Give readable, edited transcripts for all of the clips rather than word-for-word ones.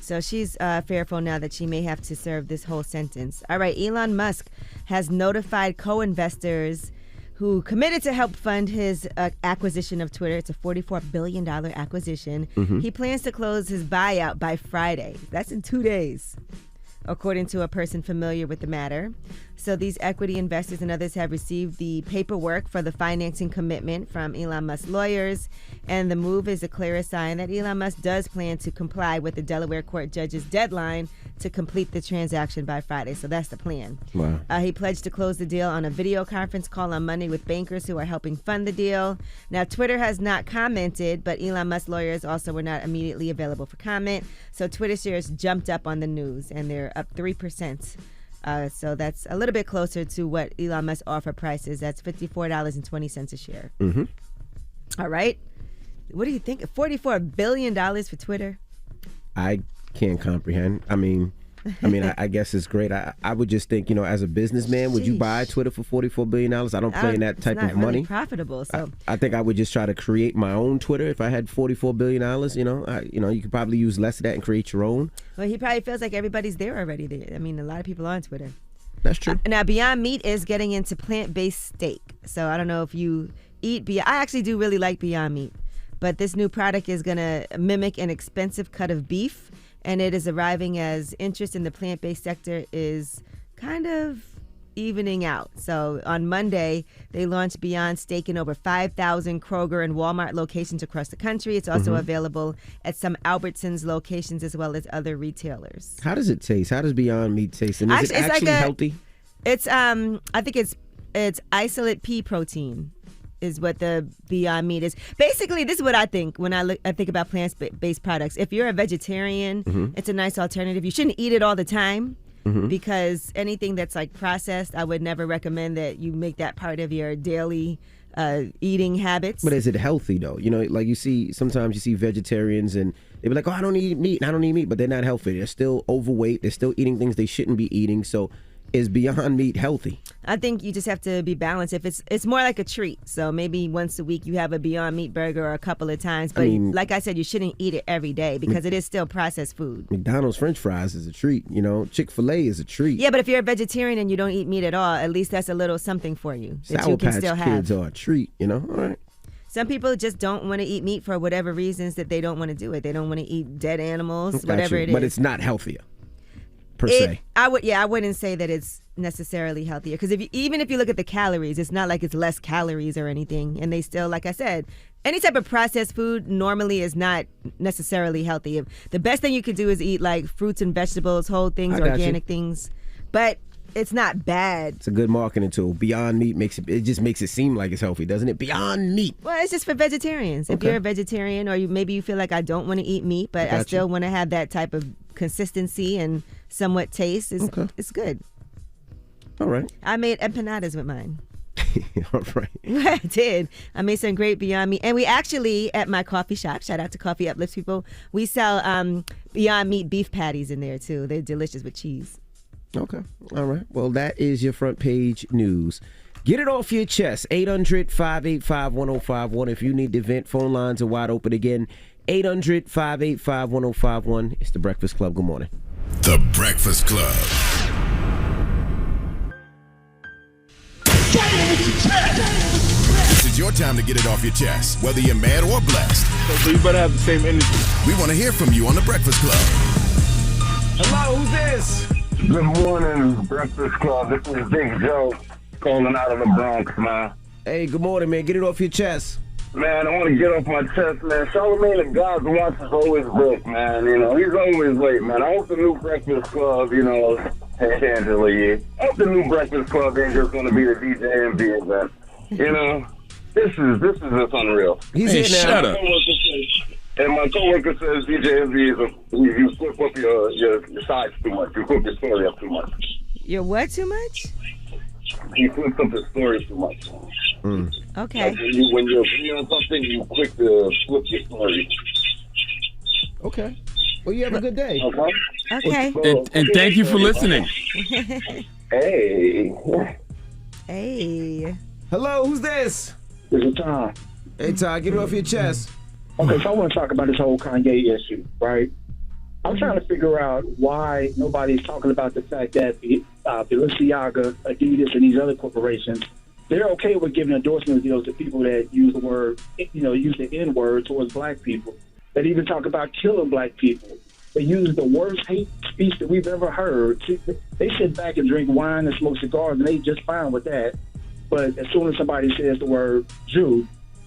So she's fearful now that she may have to serve this whole sentence. All right, Elon Musk has notified co-investors who committed to help fund his acquisition of Twitter. It's a $44 billion acquisition. He plans to close his buyout by Friday. That's in 2 days, according to a person familiar with the matter. So these equity investors and others have received the paperwork for the financing commitment from Elon Musk's lawyers, and the move is a clear sign that Elon Musk does plan to comply with the Delaware court judge's deadline to complete the transaction by Friday. So that's the plan. Wow. He pledged to close the deal on a video conference call on Monday with bankers who are helping fund the deal. Now, Twitter has not commented, but Elon Musk's lawyers also were not immediately available for comment. So Twitter shares jumped up on the news, and they're up 3%. So that's a little bit closer to what Elon Musk's offer price is. That's $54.20 a share. All right. What do you think? $44 billion for Twitter? I can't comprehend. I mean, I guess it's great. I would just think, as a businessman, would you buy Twitter for $44 billion? I don't play in that type of money. Really profitable. So I think I would just try to create my own Twitter if I had $44 billion. You could probably use less of that and create your own. Well, he probably feels like everybody's there already. I mean, a lot of people are on Twitter. That's true. Now, Beyond Meat is getting into plant-based steak. So I don't know if you eat Beyond. I actually do really like Beyond Meat. But this new product is going to mimic an expensive cut of beef, and it is arriving as interest in the plant-based sector is kind of evening out. So on Monday, they launched Beyond Steak in over 5,000 Kroger and Walmart locations across the country. It's also available at some Albertsons locations as well as other retailers. How does it taste? How does Beyond Meat taste? And is it actually healthy? It's I think it's isolate pea protein is what the Beyond Meat is. Basically, this is what I think when I think about plant-based products. If you're a vegetarian, it's a nice alternative. You shouldn't eat it all the time because anything that's like processed, I would never recommend that you make that part of your daily eating habits. But is it healthy though? Like sometimes you see vegetarians and they be like, oh, I don't eat meat, but they're not healthy. They're still overweight. They're still eating things they shouldn't be eating. So is Beyond Meat healthy? I think you just have to be balanced. If it's more like a treat, so maybe once a week you have a Beyond Meat burger or a couple of times. But like I said, you shouldn't eat it every day because it is still processed food. McDonald's French fries is a treat. Chick-fil-A is a treat. Yeah, but if you're a vegetarian and you don't eat meat at all, at least that's a little something for you that Sour you can Patch still Kids have. are a treat. All right. Some people just don't want to eat meat for whatever reasons that they don't want to do it. They don't want to eat dead animals, whatever it is. But it's not healthier. Per se. I wouldn't say that it's necessarily healthier because even if you look at the calories, it's not like it's less calories or anything. And they still, like I said, any type of processed food normally is not necessarily healthy. The best thing you could do is eat like fruits and vegetables, whole things, organic things. But it's not bad. It's a good marketing tool. Beyond Meat just makes it seem like it's healthy, doesn't it? Beyond Meat. Well, it's just for vegetarians. Okay. If you're a vegetarian or maybe you feel like I don't want to eat meat, but I still want to have that type of consistency and somewhat taste, it's good. All right. I made empanadas with mine. All right. I did. I made some great Beyond Meat. And we actually, at my coffee shop, shout out to Coffee Uplifts people, we sell Beyond Meat beef patties in there too. They're delicious with cheese. Okay. All right. Well, that is your front page news. Get it off your chest. 800-585-1051. If you need to vent, phone lines are wide open again. 800-585-1051. It's The Breakfast Club. Good morning. The Breakfast Club. This is your time to get it off your chest, whether you're mad or blessed. So you better have the same energy. We want to hear from you on The Breakfast Club. Hello, who's this? Good morning, Breakfast Club. This is Big Joe calling out of the Bronx, man. Hey, good morning, man. Get it off your chest. Man, I want to get off my chest, man. Charlamagne the God who wants is always broke, man. He's always late, man. I hope the new Breakfast Club, Angela, yeah. I hope the new Breakfast Club ain't just going to be the DJ MB event. This is just unreal. He's here now. Shut up. And my coworker says DJ MB you flip up your sides too much. You flip your story up too much. Your what too much? He flips up his story too much. Okay. Like when you're on something, you quick to flip your story. Okay. Well, you have a good day. Okay. And thank you for listening. Hey. Hey. Hello, who's this? This is Tom. Hey, Todd, get it off your chest. Okay, so I want to talk about this whole Kanye issue, right? I'm trying to figure out why nobody's talking about the fact that Balenciaga, Adidas, and these other corporations, they're okay with giving endorsement deals to people that use the word, use the N-word towards black people. They even talk about killing black people. They use the worst hate speech that we've ever heard. They sit back and drink wine and smoke cigars, and they just fine with that. But as soon as somebody says the word Jew,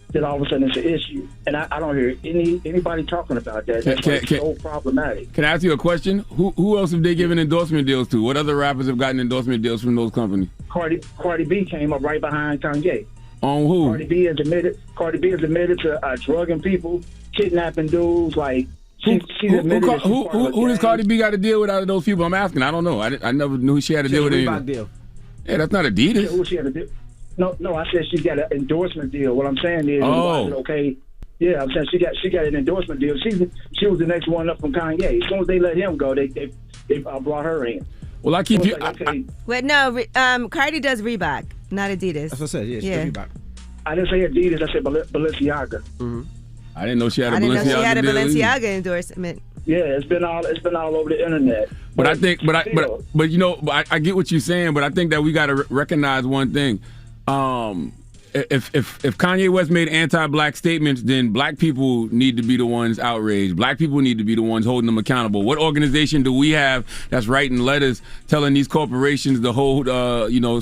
then all of a sudden it's an issue. And I don't hear anybody talking about that. That's so problematic. Can I ask you a question? Who else have they given endorsement deals to? What other rappers have gotten endorsement deals from those companies? Cardi B came up right behind Kanye. On who? Cardi B has admitted to drugging people, kidnapping dudes. Like who does Cardi B got to deal with out of those people? I'm asking. I don't know. I never knew she had to deal with anything. Deal. Yeah, that's not Adidas. Who she had to deal? No, I said she got an endorsement deal. What I'm saying is, okay, yeah, I'm saying she got an endorsement deal. She was the next one up from Kanye. As soon as they let him go, they brought her in. Well, I keep you. Wait, no, Cardi does Reebok, not Adidas. That's what I said. Yeah, she does Reebok. I didn't say Adidas. I said Balenciaga. Mm-hmm. I didn't know she had a Balenciaga. I didn't know she had a deal Balenciaga either. endorsement. Yeah, it's been all over the internet. But I think, but you know, I get what you're saying. But I think that we got to recognize one thing. If Kanye West made anti-black statements, then black people need to be the ones outraged. Black people need to be the ones holding them accountable. What organization do we have that's writing letters telling these corporations to hold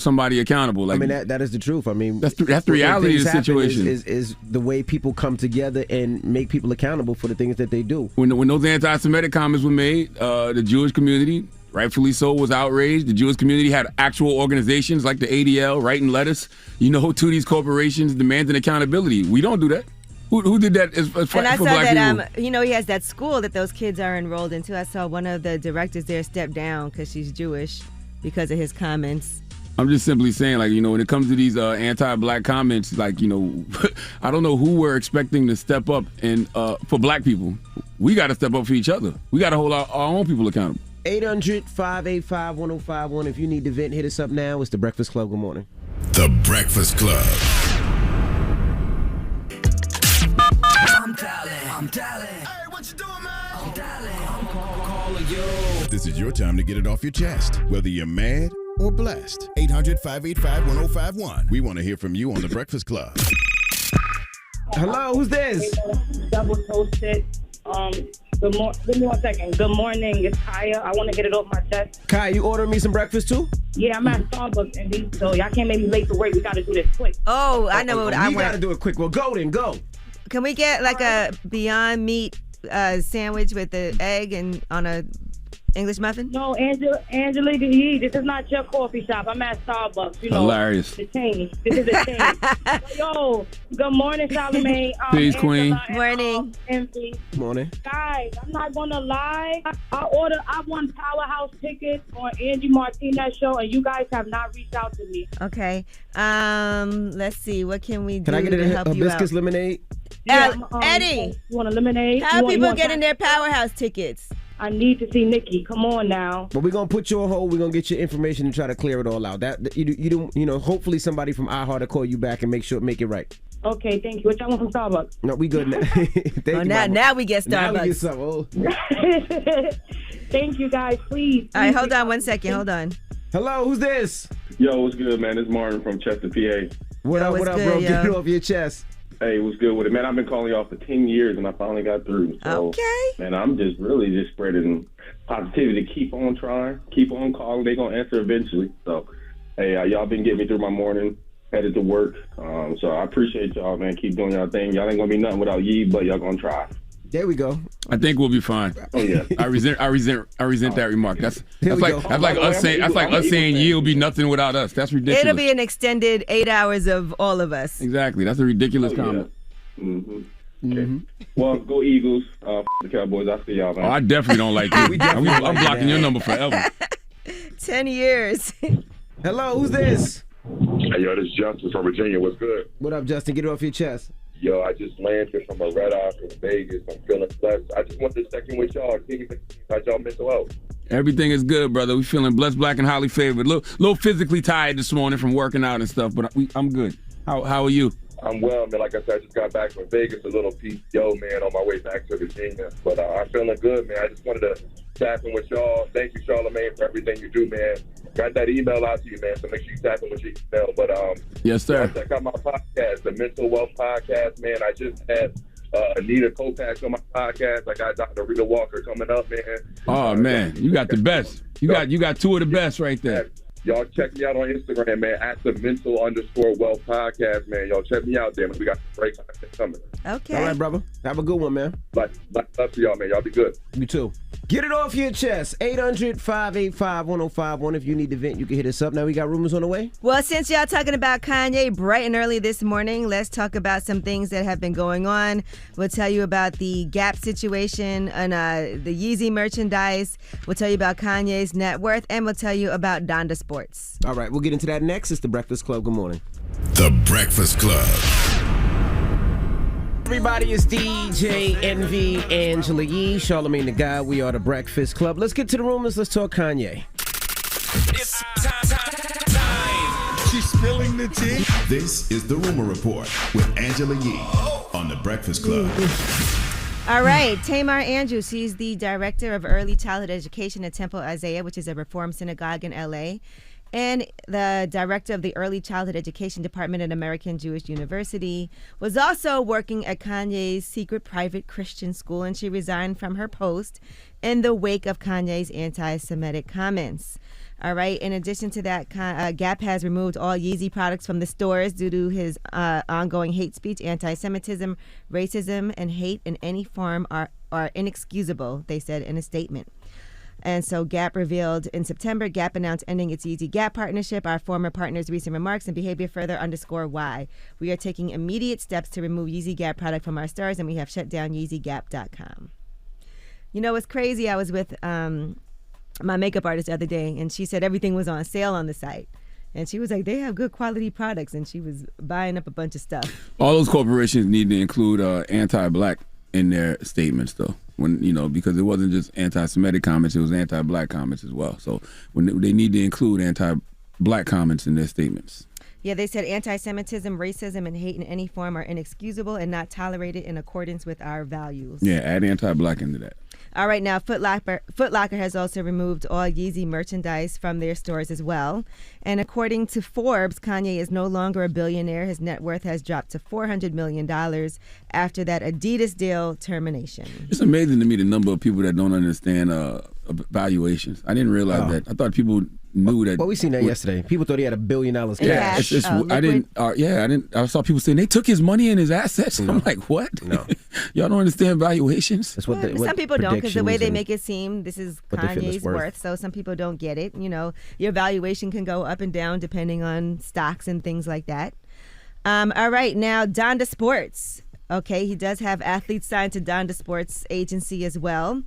somebody accountable? Like, I mean, that is the truth. I mean, that's the reality of the situation. Is the way people come together and make people accountable for the things that they do. When those anti-Semitic comments were made, the Jewish community, rightfully so, was outraged. The Jewish community had actual organizations like the ADL writing letters, to these corporations demanding accountability. We don't do that. Who did that as for and I saw black that, people? He has that school that those kids are enrolled into. I saw one of the directors there step down because she's Jewish because of his comments. I'm just simply saying, when it comes to these anti-black comments, I don't know who we're expecting to step up and for black people. We got to step up for each other. We got to hold our own people accountable. 800-585-1051. If you need to vent, hit us up now. It's The Breakfast Club. Good morning. The Breakfast Club. I'm dialing. Hey, what you doing, man? I'm dialing. I'm calling you. This is your time to get it off your chest, whether you're mad or blessed. 800-585-1051. We want to hear from you on The Breakfast Club. Hello, who's this? Double toasted. Give me 1 second. Good morning, it's Kaya. I want to get it off my chest. Kaya, you ordering me some breakfast too? Yeah, I'm at Starbucks, and so y'all can't make me late for work. We got to do this quick. Oh, I know what I want. We got to do it quick. Well, go then, go. Can we get a Beyond Meat sandwich with the egg and on a English muffin? No, Angelica Yee, this is not your coffee shop. I'm at Starbucks. Hilarious. The chain. This is a chain. Yo, good morning, Charlamagne. Peace, Queen. Morning. Envy. Morning. Guys, I'm not going to lie. I won Powerhouse tickets on Angie Martinez's show, and you guys have not reached out to me. Okay. Let's see. What can we do Can I get to help you out? hibiscus lemonade? Eddie. You want a lemonade? How are people getting their Powerhouse tickets? I need to see Nikki. Come on now. But we're gonna put you on hold. We're gonna get your information and try to clear it all out. That you hopefully somebody from iHeart will call you back and make it right. Okay, thank you. What y'all want from Starbucks? No, we good now. Thank you, now we get Starbucks. Now we get some. Oh. Thank you guys, please. All right, hold on 1 second. Hold on. Hello, who's this? Yo, what's good, man? It's Martin from Chester, PA. What up, bro? Get it off your chest. Hey, what's good with it, man? I've been calling y'all for 10 years, and I finally got through. So, okay. Man, I'm just spreading positivity. Keep on trying. Keep on calling. They're going to answer eventually. So, hey, y'all been getting me through my morning, headed to work. So I appreciate y'all, man. Keep doing y'all thing. Y'all ain't going to be nothing without ye, but y'all going to try. There we go. I think we'll be fine. Oh yeah. I resent that remark. That's like us saying ye'll be nothing without us. That's ridiculous. It'll be an extended 8 hours of all of us. Exactly. That's a ridiculous comment. Yeah. Mm-hmm. Okay. Well, go Eagles. The Cowboys. I see y'all, man. Oh, I definitely don't like you. I'm blocking your number forever. 10 years. Hello, who's this? Hey, yo, this is Justin from Virginia. What's good? What up, Justin? Get it off your chest. Yo, I just landed from a red eye from Vegas. I'm feeling blessed. I just want to check in with y'all. How's y'all mental health? Everything is good, brother. We feeling blessed, black, and highly favored. Little physically tired this morning from working out and stuff, but I'm good. How are you? I'm well, man. Like I said, I just got back from Vegas, a little PTO, man, on my way back to Virginia. But I'm feeling good, man. I just wanted to tap in with y'all. Thank you, Charlamagne, for everything you do, man. Got that email out to you, man, so make sure you tap in with your email. But yes, sir. check out my podcast, the Mental Wealth Podcast, man. I just had Anita Kopax on my podcast. I got Dr. Rita Walker coming up, man. Oh, man, you got the best. You got two of the best right there. Y'all check me out on Instagram, man, at the Mental_Wealth Podcast, man. Y'all check me out there, man. We got some great content coming. Okay. All right, brother. Have a good one, man. Love to y'all, man. Y'all be good. You too. Get it off your chest. 800-585-1051. If you need to vent, you can hit us up. Now we got rumors on the way. Well, since y'all talking about Kanye bright and early this morning, let's talk about some things that have been going on. We'll tell you about the Gap situation and the Yeezy merchandise. We'll tell you about Kanye's net worth, and we'll tell you about Donda Sports. All right, we'll get into that next. It's The Breakfast Club. Good morning. The Breakfast Club. Everybody, is DJ Envy, Angela Yee, Charlamagne the Guy. We are The Breakfast Club. Let's get to the rumors. Let's talk Kanye. It's time. She's spilling the tea. This is The Rumor Report with Angela Yee on The Breakfast Club. All right, Tamar Andrews, she's the director of early childhood education at Temple Isaiah, which is a Reform synagogue in L.A., and the director of the early childhood education department at American Jewish University, was also working at Kanye's secret private Christian school, and she resigned from her post in the wake of Kanye's anti-Semitic comments. All right. In addition to that, Gap has removed all Yeezy products from the stores due to his ongoing hate speech. Anti-Semitism, racism, and hate in any form are inexcusable, they said in a statement. And so Gap revealed in September, Gap announced ending its Yeezy Gap partnership. Our former partner's recent remarks and behavior further underscore why. We are taking immediate steps to remove Yeezy Gap product from our stores, and we have shut down YeezyGap.com. You know, it's crazy. I was with my makeup artist the other day, and she said everything was on sale on the site. And she was like, they have good quality products, and she was buying up a bunch of stuff. All those corporations need to include anti-black in their statements, though. Because it wasn't just anti-Semitic comments, it was anti-black comments as well. So when they need to include anti-black comments in their statements. Yeah, they said anti-Semitism, racism, and hate in any form are inexcusable and not tolerated in accordance with our values. Yeah, add anti-black into that. All right, now Foot Locker has also removed all Yeezy merchandise from their stores as well. And according to Forbes, Kanye is no longer a billionaire. His net worth has dropped to $400 million after that Adidas deal termination. It's amazing to me the number of people that don't understand valuations. I didn't realize that. I thought people knew that. Well, we seen that yesterday. People thought he had $1 billion cash. Yeah, I didn't. I saw people saying they took his money and his assets. No. I'm like, what? No, y'all don't understand valuations. That's what some people don't, because the way they predictions make it seem, this is what they feel Kanye's it's worth. worth. So some people don't get it. You know, your valuation can go up and down depending on stocks and things like that. All right, now Donda Sports. Okay, he does have athletes signed to Donda Sports agency as well.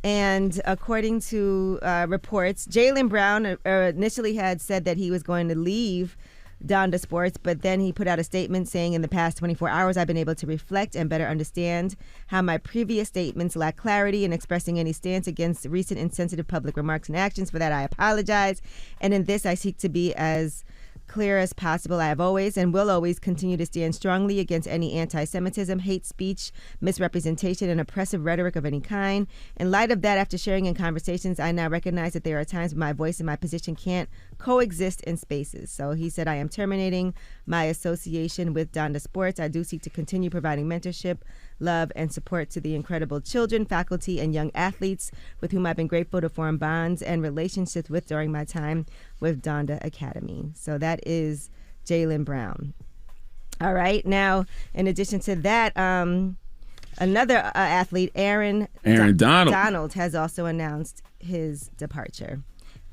And according to reports, Jaylen Brown initially had said that he was going to leave Donda Sports, but then he put out a statement saying, in the past 24 hours, I've been able to reflect and better understand how my previous statements lack clarity in expressing any stance against recent insensitive public remarks and actions. For that, I apologize. And in this, I seek to be as clear as possible. I have always and will always continue to stand strongly against any anti-Semitism, hate speech, misrepresentation, and oppressive rhetoric of any kind. In light of that, after sharing in conversations, I now recognize that there are times when my voice and my position can't coexist in spaces. So he said, I am terminating my association with Donda Sports. I do seek to continue providing mentorship, love, and support to the incredible children, faculty, and young athletes with whom I've been grateful to form bonds and relationships with during my time with Donda Academy. So that is Jaylen Brown. All right. Now, in addition to that, another athlete, Aaron Donald, has also announced his departure.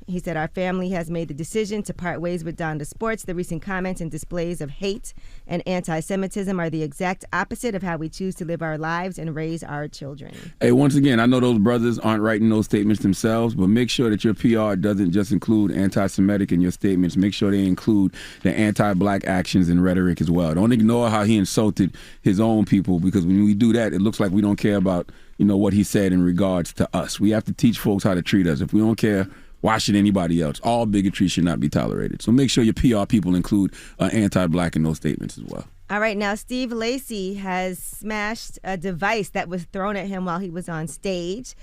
He said, our family has made the decision to part ways with Donda Sports. The recent comments and displays of hate and anti-Semitism are the exact opposite of how we choose to live our lives and raise our children. Hey, once again, I know those brothers aren't writing those statements themselves, but make sure that your PR doesn't just include anti-Semitic in your statements. Make sure they include the anti-black actions and rhetoric as well. Don't ignore how he insulted his own people, because when we do that, it looks like we don't care about, what he said in regards to us. We have to teach folks how to treat us. If we don't care, why should anybody else? All bigotry should not be tolerated. So make sure your PR people include anti-black in those statements as well. All right, now Steve Lacy has smashed a device that was thrown at him while he was on stage.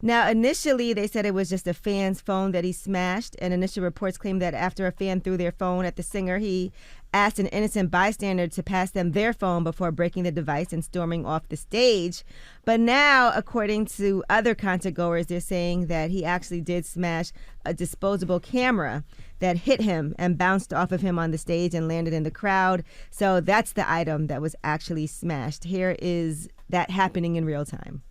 Now, initially, they said it was just a fan's phone that he smashed, and initial reports claim that after a fan threw their phone at the singer, he asked an innocent bystander to pass them their phone before breaking the device and storming off the stage. But now, according to other concert goers, they're saying that he actually did smash a disposable camera that hit him and bounced off of him on the stage and landed in the crowd. So that's the item that was actually smashed. Here is that happening in real time.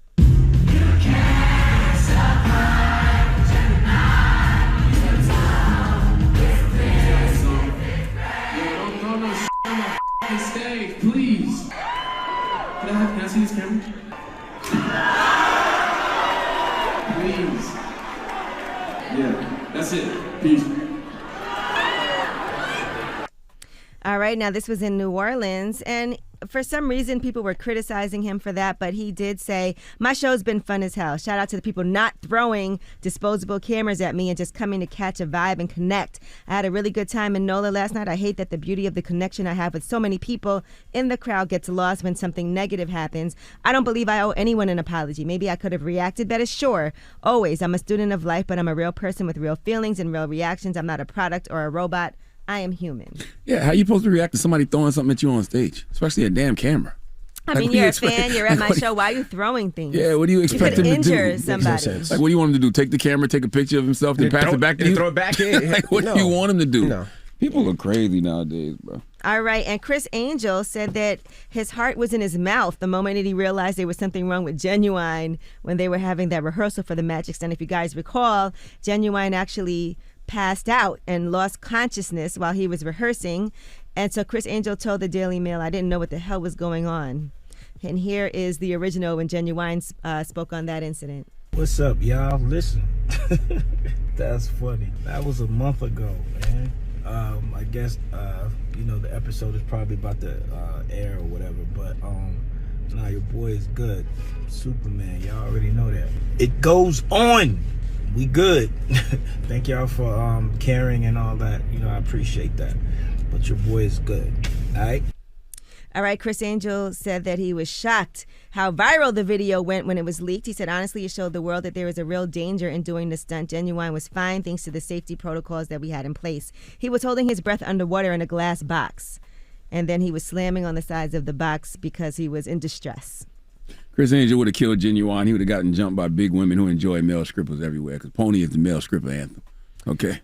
Stage, please. Can I see this camera? Please. Yeah, that's it. Peace. All right, now this was in New Orleans, and for some reason people were criticizing him for that, but he did say, my show's been fun as hell. Shout out to the people not throwing disposable cameras at me and just coming to catch a vibe and connect. I had a really good time in NOLA last night. I hate that the beauty of the connection I have with so many people in the crowd gets lost when something negative happens. I don't believe I owe anyone an apology. Maybe I could have reacted better. Sure, always. I'm a student of life, but I'm a real person with real feelings and real reactions. I'm not a product or a robot. I am human. Yeah, how you supposed to react to somebody throwing something at you on stage, especially a damn camera? I mean, you're a fan. You're at my show. Why are you throwing things? Yeah, what do you expect him to do? You could injure somebody. Like, what do you want him to do? Take the camera, take a picture of himself, then pass it back to you? Throw it back in. Like, what do you want him to do? No. People are crazy nowadays, bro. All right, and Chris Angel said that his heart was in his mouth the moment that he realized there was something wrong with Genuine when they were having that rehearsal for the Magic Stand. If you guys recall, Genuine actually passed out and lost consciousness while he was rehearsing. And so Chris Angel told the Daily Mail, I didn't know what the hell was going on. And here is the original when Genuine spoke on that incident. What's up, y'all? Listen, that's funny. That was a month ago, man. I guess, the episode is probably about to air or whatever, but nah, your boy is good. Superman, y'all already know that. It goes on. We good. Thank y'all for caring and all that. I appreciate that. But your boy is good. All right? All right, Chris Angel said that he was shocked how viral the video went when it was leaked. He said, honestly, it showed the world that there was a real danger in doing the stunt. Genuine was fine thanks to the safety protocols that we had in place. He was holding his breath underwater in a glass box. And then he was slamming on the sides of the box because he was in distress. Chris Angel would have killed Genuine. He would have gotten jumped by big women who enjoy male strippers everywhere, because Pony is the male stripper anthem. Okay?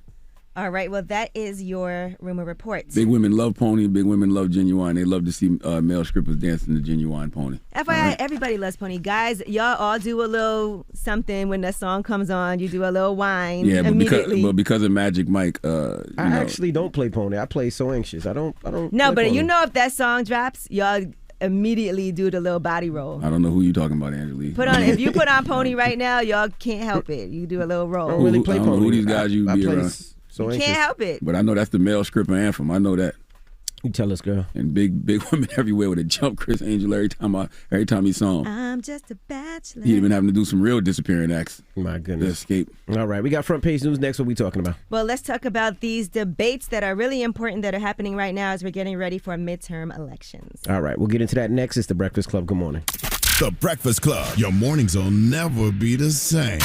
All right, well, that is your rumor report. Big women love Pony. Big women love Genuine. They love to see male strippers dancing to Genuine Pony. FYI, right? Everybody loves Pony. Guys, y'all all do a little something when that song comes on. You do a little whine immediately. But because of Magic Mike, I actually don't play Pony. I play So Anxious. I don't. No, but Pony. if that song drops, y'all immediately do the little body roll. I don't know who you talking about, Angelique. If you put on Pony right now, y'all can't help it. You do a little roll. I don't really play Pony. Who these guys you be around? So you can't help it. But I know that's the male stripper anthem. I know that. You tell us, girl. And big women everywhere would have jumped Chris Angel every time he saw him. I'm just a bachelor. He'd been having to do some real disappearing acts. My goodness. To escape. All right, we got front page news next. What are we talking about? Well, let's talk about these debates that are really important that are happening right now as we're getting ready for midterm elections. All right, we'll get into that next. It's The Breakfast Club. Good morning. The Breakfast Club. Your mornings will never be the same.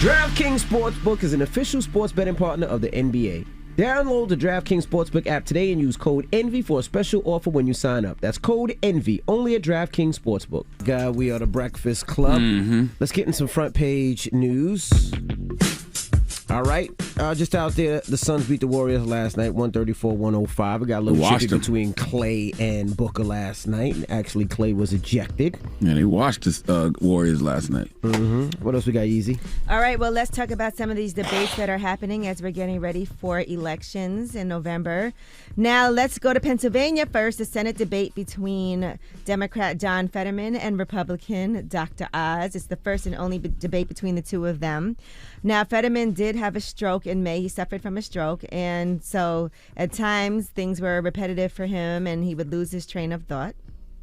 DraftKings Sportsbook is an official sports betting partner of the NBA. Download the DraftKings Sportsbook app today and use code ENVY for a special offer when you sign up. That's code ENVY, only at DraftKings Sportsbook. We are the Breakfast Club. Mm-hmm. Let's get in some front page news. All right. Just out there, the Suns beat the Warriors last night, 134-105. We got a little chippy between Clay and Booker last night. And actually, Clay was ejected. Yeah, they washed the Warriors last night. Mm-hmm. What else we got, Easy? All right. Well, let's talk about some of these debates that are happening as we're getting ready for elections in November. Now, let's go to Pennsylvania first. The Senate debate between Democrat John Fetterman and Republican Dr. Oz. It's the first and only debate between the two of them. Now, Fetterman did have a stroke in May. He suffered from a stroke, and so at times things were repetitive for him and he would lose his train of thought.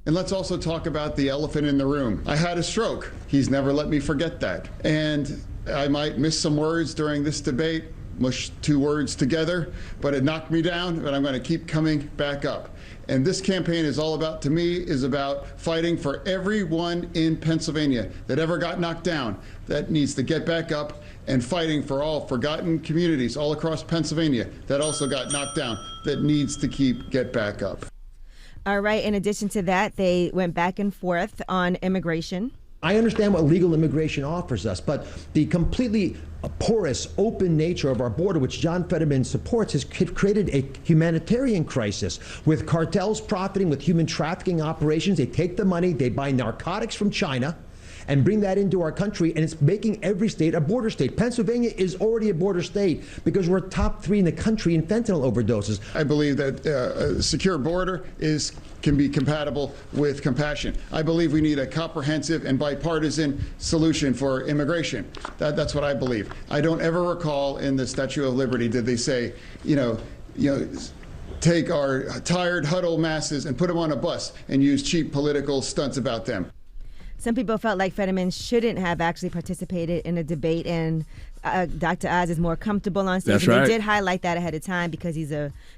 And let's also talk about the elephant in the room. I had a stroke. He's never let me forget that. And I might miss some words during this debate, mush two words together, but it knocked me down, but I'm going to keep coming back up. And this campaign is all about, to me, is about fighting for everyone in Pennsylvania that ever got knocked down, that needs to get back up, and fighting for all forgotten communities all across Pennsylvania that also got knocked down, that needs to get back up. All right. In addition to that, they went back and forth on immigration. I understand what legal immigration offers us, but the completely porous, open nature of our border, which John Fetterman supports, has created a humanitarian crisis with cartels profiting with human trafficking operations. They take the money, they buy narcotics from China and bring that into our country, and it's making every state a border state. Pennsylvania is already a border state because we're top 3 in the country in fentanyl overdoses. I believe that a secure border can be compatible with compassion. I believe we need a comprehensive and bipartisan solution for immigration. That's what I believe. I don't ever recall in the Statue of Liberty did they say, take our tired, huddled masses and put them on a bus and use cheap political stunts about them. Some people felt like Fetterman shouldn't have actually participated in a debate, and Dr. Oz is more comfortable on stage. That's and right. They did highlight that ahead of time because he's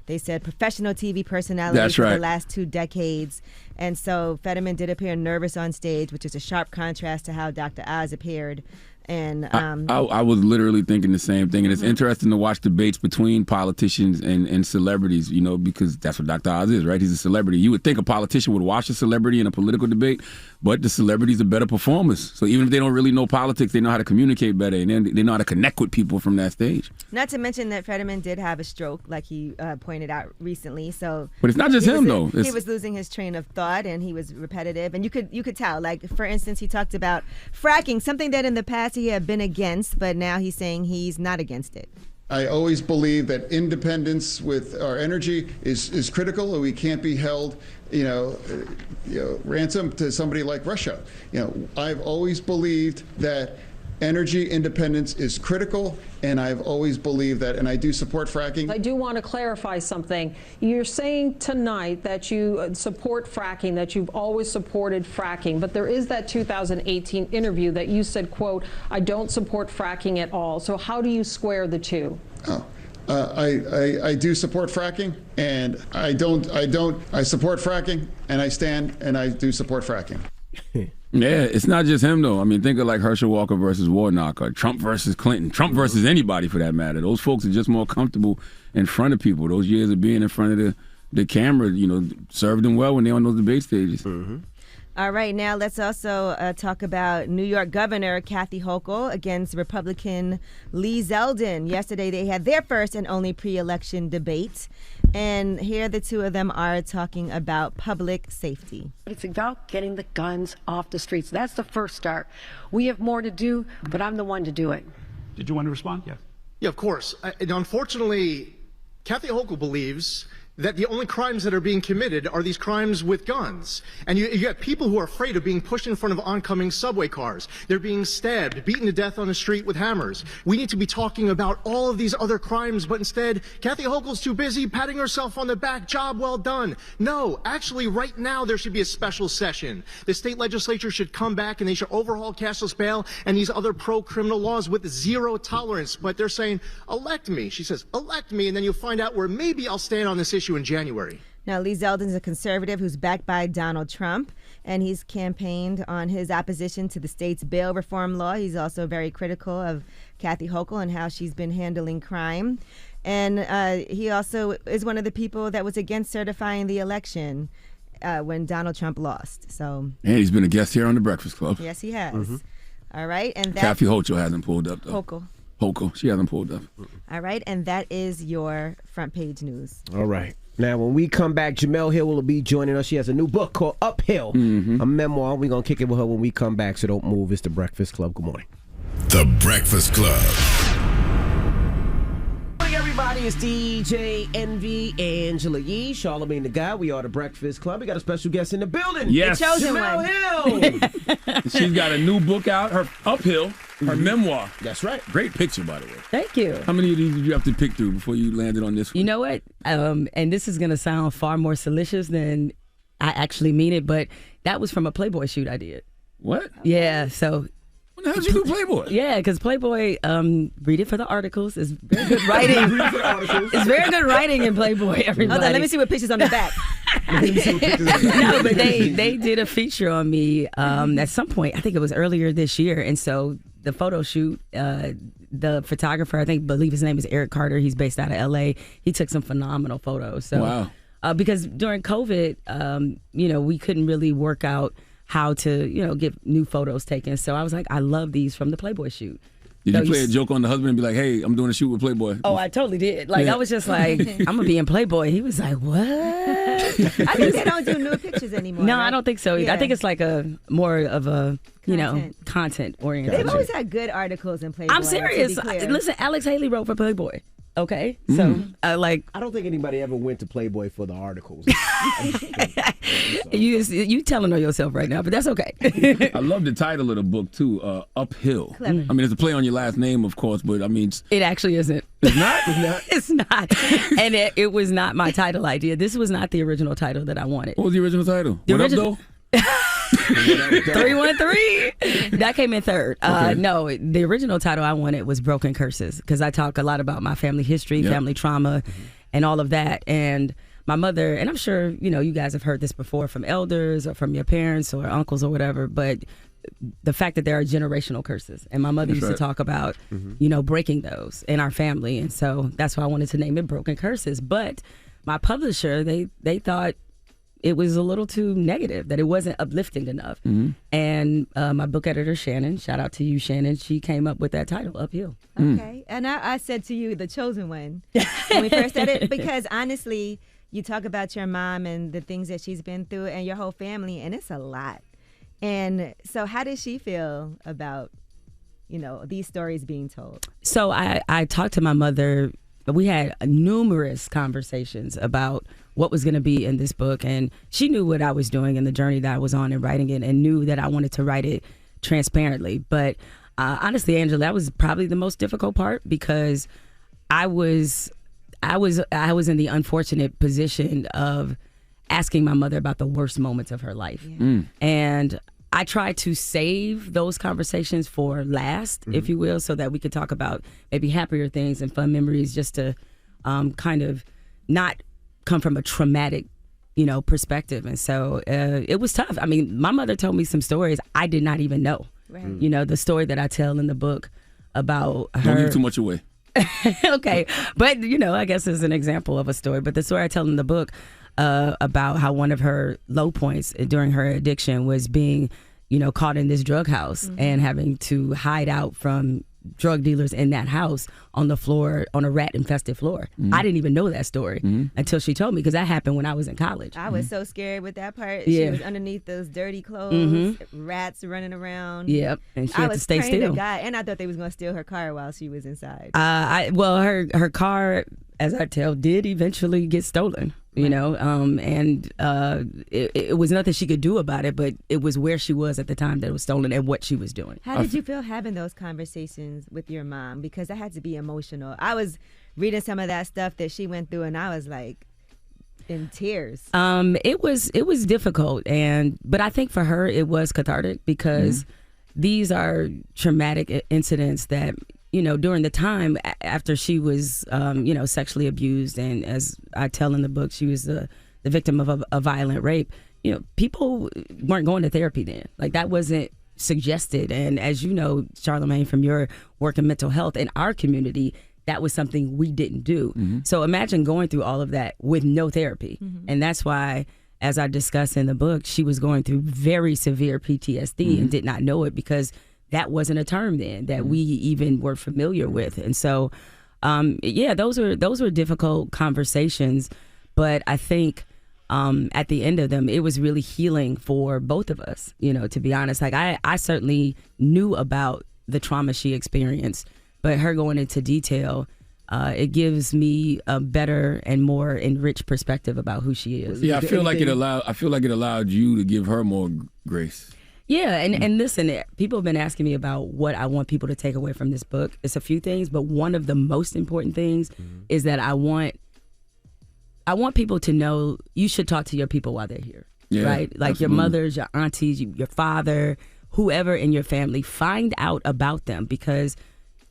they said, professional TV personality That's for right. the last 2 decades. And so Fetterman did appear nervous on stage, which is a sharp contrast to how Dr. Oz appeared. And I was literally thinking the same thing, and it's interesting to watch debates between politicians and celebrities, because that's what Dr. Oz is, right? He's a celebrity. You would think a politician would watch a celebrity in a political debate, but the celebrities are better performers. So even if they don't really know politics, they know how to communicate better, and then they know how to connect with people from that stage. not to mention that Fetterman did have a stroke, like he pointed out recently. So, but it's not just him, though. He was losing his train of thought, and he was repetitive. And you could tell, like, for instance, he talked about fracking, something that in the past he had been against, but now he's saying he's not against it. I always believe that independence with our energy is critical, and we can't be held, ransom to somebody like Russia. I've always believed that energy independence is critical, and I've always believed that, and I do support fracking. I do want to clarify something. You're saying tonight that you support fracking, that you've always supported fracking, but there is that 2018 interview that you said, quote, I don't support fracking at all. So how do you square the two? I do support fracking, and I support fracking, and I stand, and I do support fracking. Yeah, it's not just him, though. I mean, think of like Herschel Walker versus Warnock, or Trump versus Clinton, Trump versus anybody for that matter. Those folks are just more comfortable in front of people. Those years of being in front of the camera, served them well when they're on those debate stages. Mm-hmm. All right, now let's also talk about New York Governor Kathy Hochul against Republican Lee Zeldin. Yesterday, they had their first and only pre-election debate. And here the two of them are talking about public safety. It's about getting the guns off the streets. That's the first start. We have more to do, but I'm the one to do it. Did you want to respond? Yes. Yeah, of course. Unfortunately, Kathy Hochul believes that the only crimes that are being committed are these crimes with guns. And you have people who are afraid of being pushed in front of oncoming subway cars. They're being stabbed, beaten to death on the street with hammers. We need to be talking about all of these other crimes, but instead, Kathy Hochul's too busy patting herself on the back. Job well done. No, actually, right now, there should be a special session. The state legislature should come back and they should overhaul cashless bail and these other pro-criminal laws with zero tolerance. But they're saying, elect me. She says, elect me, and then you'll find out where maybe I'll stand on this issue in January. Now, Lee Zeldin is a conservative who's backed by Donald Trump, and he's campaigned on his opposition to the state's bail reform law. He's also very critical of Kathy Hochul and how she's been handling crime. And he also is one of the people that was against certifying the election when Donald Trump lost. So, and he's been a guest here on The Breakfast Club. Yes, he has. Mm-hmm. All right. And that, Kathy Hochul hasn't pulled up, though. Hochul. She hasn't pulled up. All right. And that is your front page news. All right. Now, when we come back, Jamel Hill will be joining us. She has a new book called Uphill, a memoir. We're going to kick it with her when we come back, so don't move. It's The Breakfast Club. Good morning. The Breakfast Club. Good morning, everybody. It's DJ Envy, Angela Yee, Charlamagne the Guy. We are The Breakfast Club. We got a special guest in the building. Yes. Jamel Hill. She's got a new book out, her Uphill. Her memoir. That's right. Great picture, by the way. Thank you. How many of these did you have to pick through before you landed on this one? You know what? And this is going to sound far more salacious than I actually mean it, but that was from a Playboy shoot I did. What? Yeah, so When the hell did you do Playboy? Yeah, because Playboy, read it for the articles. It's very good writing. It's very good writing in Playboy, everybody. Hold on, let me see what pictures on the back. No, but they did a feature on me at some point. I think it was earlier this year. And so the photo shoot, the photographer, I believe his name is Eric Carter. He's based out of L.A. He took some phenomenal photos. So, wow. Because during COVID, we couldn't really work out how to, get new photos taken. So I was like, I love these from the Playboy shoot. Did you play a joke on the husband and be like, hey, I'm doing a shoot with Playboy? Oh, I totally did. Like, I was just like, I'm going to be in Playboy. He was like, what? I think they don't do new pictures anymore. No, right? I don't think so either. Yeah. I think it's like more of a, content oriented. They've always had good articles in Playboy. I'm serious. Listen, Alex Haley wrote for Playboy. Okay, so I don't think anybody ever went to Playboy for the articles. you telling on yourself right now, but that's okay. I love the title of the book too, Uphill. Clever. I mean, it's a play on your last name, of course, but I mean, it actually isn't. It's not. It's not, and it was not my title idea. This was not the original title that I wanted. What was the original title? The What original- up, though? 313. That came in third. Okay. No, the original title I wanted was Broken Curses, because I talk a lot about my family history, family trauma, and all of that. And my mother, and I'm sure you guys have heard this before from elders or from your parents or uncles or whatever, but the fact that there are generational curses, and my mother used to talk about breaking those in our family, and so that's why I wanted to name it Broken Curses. But my publisher, they thought it was a little too negative, that it wasn't uplifting enough. And my book editor, Shannon, shout out to you, Shannon, she came up with that title, Uphill. Okay. And I said to you, the chosen one, when we first said it, because honestly, you talk about your mom and the things that she's been through and your whole family, and it's a lot. And so how does she feel about, these stories being told? So I talked to my mother. We had numerous conversations about what was going to be in this book, and she knew what I was doing and the journey that I was on in writing it, and knew that I wanted to write it transparently. But honestly, Angela, that was probably the most difficult part, because I was in the unfortunate position of asking my mother about the worst moments of her life, and I tried to save those conversations for last, if you will, so that we could talk about maybe happier things and fun memories, just to kind of not come from a traumatic, perspective. And so it was tough. I mean, my mother told me some stories I did not even know. Right. The story that I tell in the book about her. Don't give too much away. Okay. But, I guess it's an example of a story. But the story I tell in the book about how one of her low points during her addiction was being, caught in this drug house and having to hide out from drug dealers in that house on the floor, on a rat infested floor. I didn't even know that story until she told me, because that happened when I was in college. I was so scared with that part. Yeah. She was underneath those dirty clothes, rats running around. Yep, and she I had was to stay praying still. to God, and I thought they was going to steal her car while she was inside. Her car, as I tell, did eventually get stolen. And it was nothing she could do about it, but it was where she was at the time that it was stolen and what she was doing. How did you feel having those conversations with your mom? Because that had to be emotional. I was reading some of that stuff that she went through, and I was like in tears. It was difficult, but I think for her it was cathartic, because these are traumatic incidents that, during the time after she was, sexually abused, and as I tell in the book, she was the victim of a violent rape. People weren't going to therapy then. Like, that wasn't suggested. And as you know, Charlamagne, from your work in mental health in our community, that was something we didn't do. So imagine going through all of that with no therapy. And that's why, as I discuss in the book, she was going through very severe PTSD and did not know it, because that wasn't a term then that we even were familiar with. And so, those were difficult conversations, but I think at the end of them, it was really healing for both of us, to be honest. Like, I certainly knew about the trauma she experienced, but her going into detail, it gives me a better and more enriched perspective about who she is. Yeah, I feel like it allowed you to give her more grace. Yeah, and listen, people have been asking me about what I want people to take away from this book. It's a few things, but one of the most important things is that I want people to know you should talk to your people while they're here, right? Like, absolutely. Your mothers, your aunties, your father, whoever in your family, find out about them, because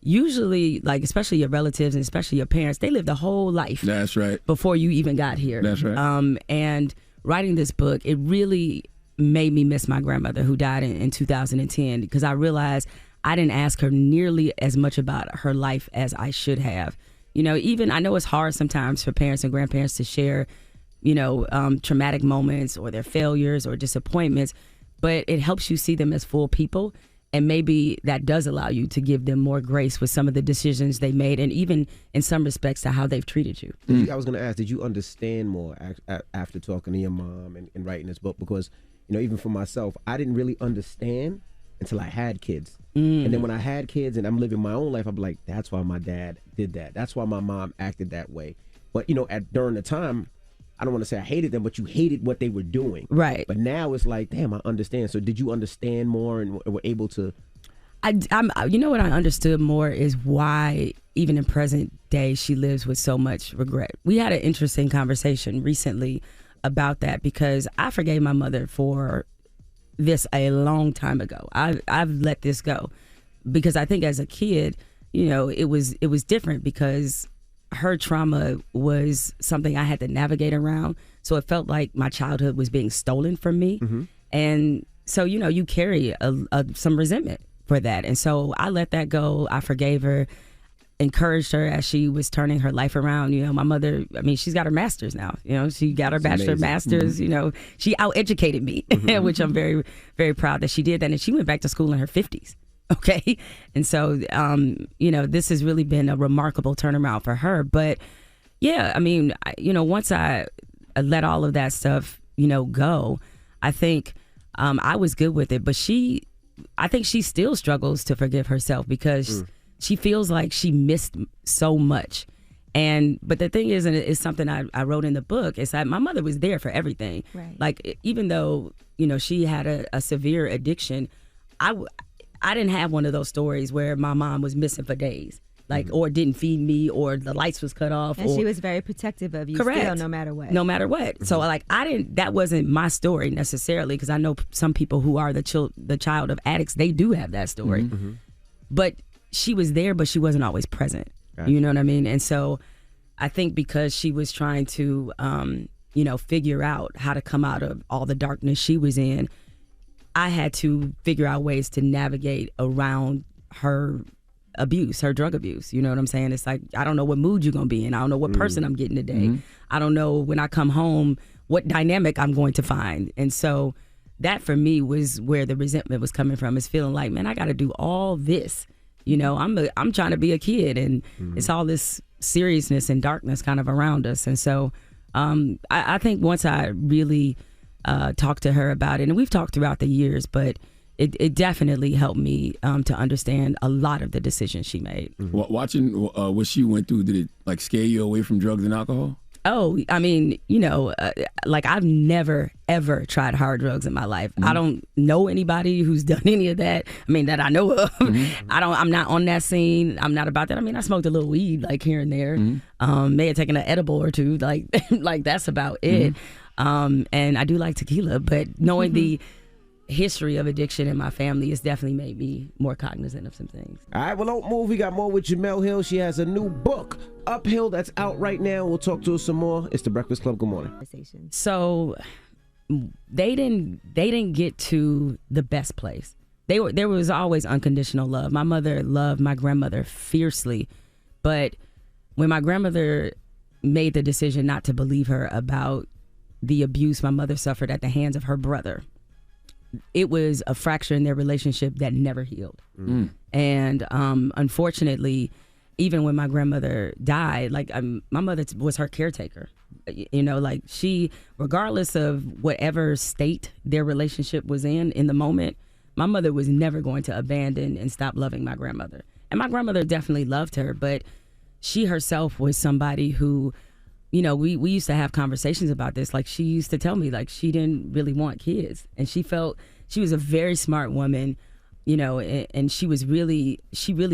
usually, like, especially your relatives and especially your parents, they lived a whole life. That's right. Before you even got here. That's right. And writing this book, it really made me miss my grandmother, who died in 2010, because I realized I didn't ask her nearly as much about her life as I should have. You know, even I know it's hard sometimes for parents and grandparents to share, you know, traumatic moments or their failures or disappointments, but it helps you see them as full people. And maybe that does allow you to give them more grace with some of the decisions they made, and even in some respects to how they've treated you. I was going to ask, did you understand more after talking to your mom and writing this book? Because, you know, even for myself, I didn't really understand until I had kids. And then when I had kids and I'm living my own life, I'm like, that's why my dad did that. That's why my mom acted that way. But, you know, during the time, I don't want to say I hated them, but you hated what they were doing. Right. But now it's like, damn, I understand. So did you understand more and were able to? You know what I understood more is why, even in present day, she lives with so much regret. We had an interesting conversation recently about that, because I forgave my mother for this a long time ago. I've let this go, because I think as a kid, you know, it was different, because her trauma was something I had to navigate around. So it felt like my childhood was being stolen from me. And so, you know, you carry some resentment for that. And so I let that go. I forgave her, encouraged her as she was turning her life around. You know, my mother, I mean, she's got her master's now. You know, she got her bachelor, master's. You know, she out-educated me, which I'm very, very proud that she did that. And she went back to school in her 50s. Okay. And so, you know, this has really been a remarkable turnaround for her. But yeah, I mean, you know, once I let all of that stuff, you know, go, I think I was good with it. But I think she still struggles to forgive herself, because she feels like she missed so much. But the thing is, and it's something I wrote in the book, is that my mother was there for everything. Right. Like, even though, you know, she had a severe addiction, I didn't have one of those stories where my mom was missing for days, like, or didn't feed me, or the lights was cut off. And she was very protective of you. Correct. Still, no matter what. No matter what. So, like, that wasn't my story necessarily, because I know some people who are the child of addicts, they do have that story. But she was there, but she wasn't always present. Gotcha. You know what I mean? And so I think because she was trying to, you know, figure out how to come out of all the darkness she was in, I had to figure out ways to navigate around her abuse, her drug abuse. You know what I'm saying? It's like, I don't know what mood you're going to be in. I don't know what person I'm getting today. I don't know when I come home what dynamic I'm going to find. And so that for me was where the resentment was coming from, is feeling like, man, I got to do all this. You know, I'm trying to be a kid, and it's all this seriousness and darkness kind of around us. And so I think once I really talked to her about it, and we've talked throughout the years, but it definitely helped me to understand a lot of the decisions she made. Watching what she went through, did it like scare you away from drugs and alcohol? Oh, I mean, you know, like, I've never, ever tried hard drugs in my life. I don't know anybody who's done any of that. I mean, that I know of. I'm not on that scene. I'm not about that. I mean, I smoked a little weed, like, here and there. May have taken an edible or two. Like, like, that's about it. And I do like tequila, but knowing the history of addiction in my family has definitely made me more cognizant of some things. All right, well, don't move. We got more with Jemele Hill. She has a new book, Uphill, that's out right now. We'll talk to her some more. It's The Breakfast Club. Good morning. So they didn't get to the best place. There was always unconditional love. My mother loved my grandmother fiercely, but when my grandmother made the decision not to believe her about the abuse my mother suffered at the hands of her brother, it was a fracture in their relationship that never healed. And unfortunately, even when my grandmother died, like, my mother was her caretaker. You know, like, she, regardless of whatever state their relationship was in the moment, my mother was never going to abandon and stop loving my grandmother. And my grandmother definitely loved her, but she herself was somebody who, you know, we used to have conversations about this. Like, she used to tell me, like, she didn't really want kids. And she was a very smart woman, you know, and she really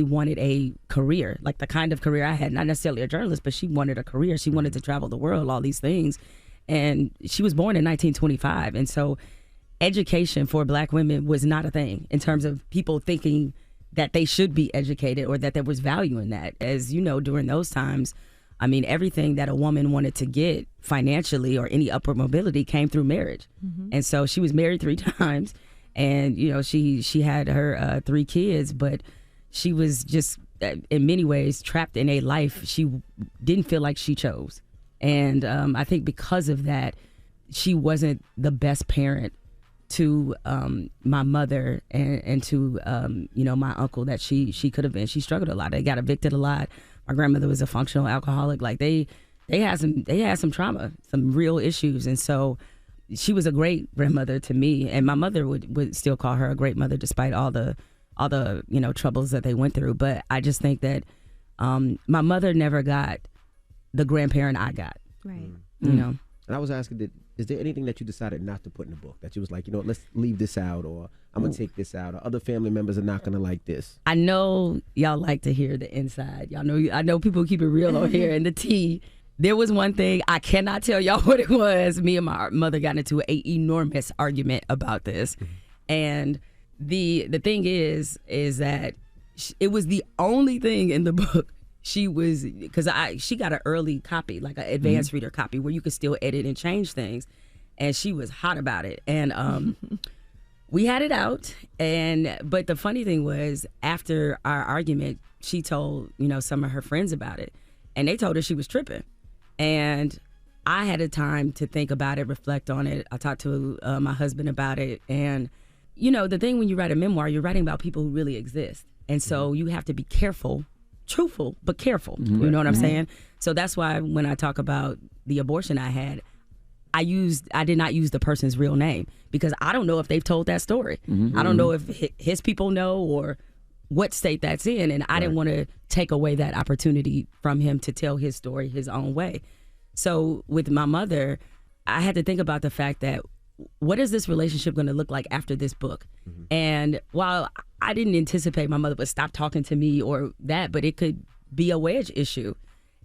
wanted a career, like the kind of career I had, not necessarily a journalist, but she wanted a career. She wanted to travel the world, all these things. And she was born in 1925. And so education for Black women was not a thing in terms of people thinking that they should be educated or that there was value in that. As you know, during those times, I mean, everything that a woman wanted to get financially or any upward mobility came through marriage. And so she was married 3 times, and you know, she had her 3 kids, but she was just in many ways trapped in a life she didn't feel like she chose. And I think because of that, she wasn't the best parent to my mother and to you know, my uncle that she could have been. She struggled a lot. They got evicted a lot. My grandmother was a functional alcoholic. Like they had some trauma, some real issues, and so she was a great grandmother to me. And my mother would still call her a great mother despite all the you know, troubles that they went through. But I just think that my mother never got the grandparent I got. Right. You know. And I was asking, is there anything that you decided not to put in the book that you was like, you know, let's leave this out, or I'm gonna take this out, or other family members are not gonna like this? I know y'all like to hear the inside. Y'all know, I know people keep it real on here. And the tea, there was one thing, I cannot tell y'all what it was. Me and my mother got into an enormous argument about this. And the thing is that it was the only thing in the book she was, because she got an early copy, like an advanced reader copy where you could still edit and change things. And she was hot about it. And we had it out. But the funny thing was, after our argument, she told, you know, some of her friends about it. And they told her she was tripping. And I had a time to think about it, reflect on it. I talked to my husband about it. And, you know, the thing when you write a memoir, you're writing about people who really exist. And so you have to be careful, truthful, but careful. You know what I'm saying? So that's why when I talk about the abortion I had, I did not use the person's real name, because I don't know if they've told that story. I don't know if his people know or what state that's in. And I didn't want to take away that opportunity from him to tell his story his own way. So with my mother, I had to think about the fact that, what is this relationship going to look like after this book? And while I didn't anticipate my mother would stop talking to me or that, but it could be a wedge issue.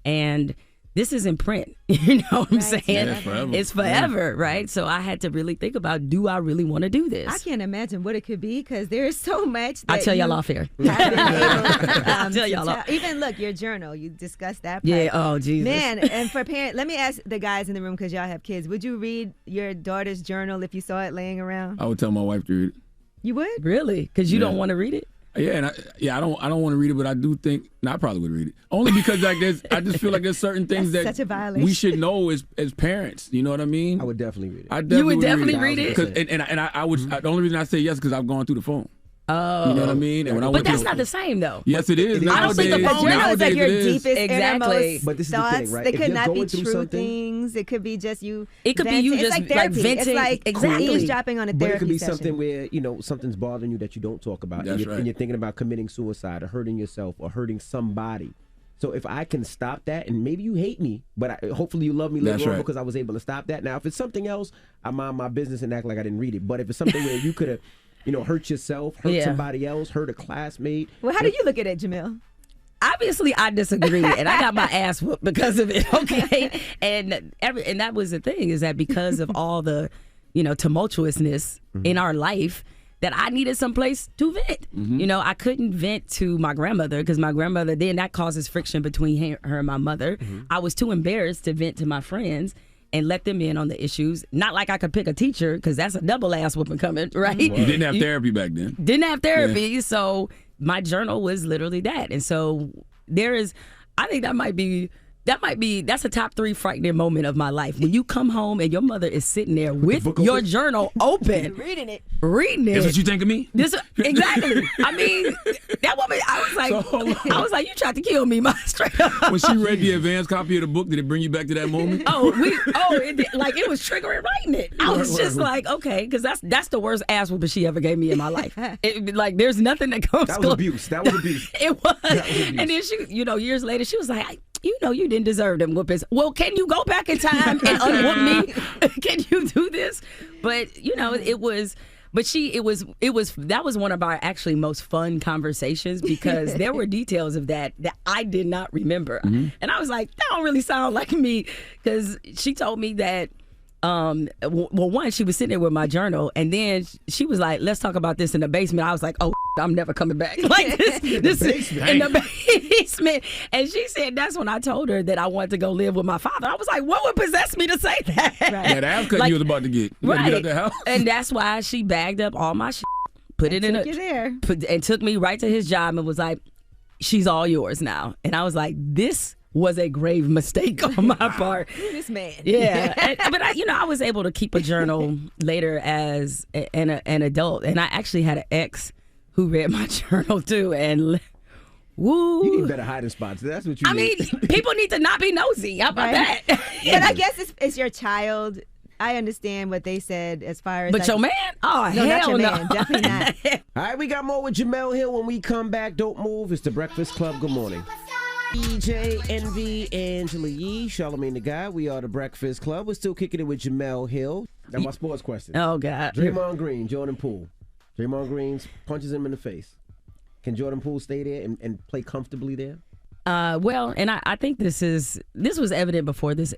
And this is in print, you know what I'm saying? Yeah, forever. It's forever, right? So I had to really think about, do I really want to do this? I can't imagine what it could be, because there is so much that I'll tell y'all off here. I'll tell y'all off. Even look, your journal, you discussed that part. Yeah, oh Jesus. Man, and for parents, let me ask the guys in the room, because y'all have kids, would you read your daughter's journal if you saw it laying around? I would tell my wife to read it. You would? Really? Because you don't want to read it? Yeah, and I don't want to read it, but I do think I probably would read it, only because like I just feel like there's certain things That's such a that violation. we should know as parents. You know what I mean? I would definitely read it. I definitely You would definitely read it? 'Cause- and I would. The only reason I say yes because I've gone through the phone. Oh, you know what I mean? And when I but went that's through not the same though. Yes, it is. I don't think the Nowadays- journal is like your nowadays it is. deepest, Exactly. innermost But this is the thoughts. thing, right? They If could you're not be going through true something- things. It could be just you. It could be venting. you It's just, like like, therapy. venting. It's like Exactly. eavesdropping on a But it therapy could be session. something where, you know, something's bothering you that you don't talk about, That's and right. you're thinking about committing suicide or hurting yourself or hurting somebody. So if I can stop that, and maybe you hate me, but hopefully you love me later That's on right. because I was able to stop that. Now, if it's something else, I mind my business and act like I didn't read it. But if it's something where you could have, you know, hurt yourself, hurt somebody else, hurt a classmate. Well, how do you look at it, Jamil? Obviously, I disagree, and I got my ass whooped because of it. Okay, and that was the thing, is that because of all the, you know, tumultuousness in our life, that I needed some place to vent. You know, I couldn't vent to my grandmother, because my grandmother, then that causes friction between her and my mother. I was too embarrassed to vent to my friends and let them in on the issues. Not like I could pick a teacher, because that's a double ass whooping coming, right? You didn't have therapy back then. Didn't have therapy, so my journal was literally that. And so I think that's a top 3 frightening moment of my life. When you come home and your mother is sitting there with your journal open. Reading it. That's what you think of me? Exactly. I mean, that woman, I was like, you tried to kill me, ma, straight up. When she read the advanced copy of the book, did it bring you back to that moment? It was triggering writing it. I was just like, okay, because that's the worst ass whooping she ever gave me in my life. Like, there's nothing that comes That close. was abuse. That was abuse. It was. And then she, you know, years later, she was like, you know, you didn't deserve them whoopings. Well, can you go back in time and unwhoop me? Can you do this? But, you know, that was one of our actually most fun conversations, because there were details of that I did not remember. And I was like, that don't really sound like me, because she told me that well, one, she was sitting there with my journal, and then she was like, let's talk about this in the basement. I was like, oh, I'm never coming back. Like this in the basement. And she said that's when I told her that I wanted to go live with my father. I was like, what would possess me to say that? Right. Yeah, the house cut you was about to get. You right. Get out the house. And that's why she bagged up all my shit, put it in and took me right to his job and was like, she's all yours now. And I was like, this was a grave mistake on my part. This man. Yeah. But I was able to keep a journal later as an adult. And I actually had an ex who read my journal too. And woo. You need better hiding spots. That's what you need. I mean, people need to not be nosy. How about that? But I guess it's your child. I understand what they said as far as. But your man? Oh, no, hell not your no. man. Definitely not. All right, we got more with Jemele Hill when we come back. Don't move. It's the Breakfast Club. Good morning. EJ, Envy, Angela Yee, Charlamagne the Guy. We are the Breakfast Club. We're still kicking it with Jemele Hill. Now my sports question. Oh, God. Draymond Green, Jordan Poole. Draymond Green punches him in the face. Can Jordan Poole stay there and play comfortably there? Well, and I think this was evident before this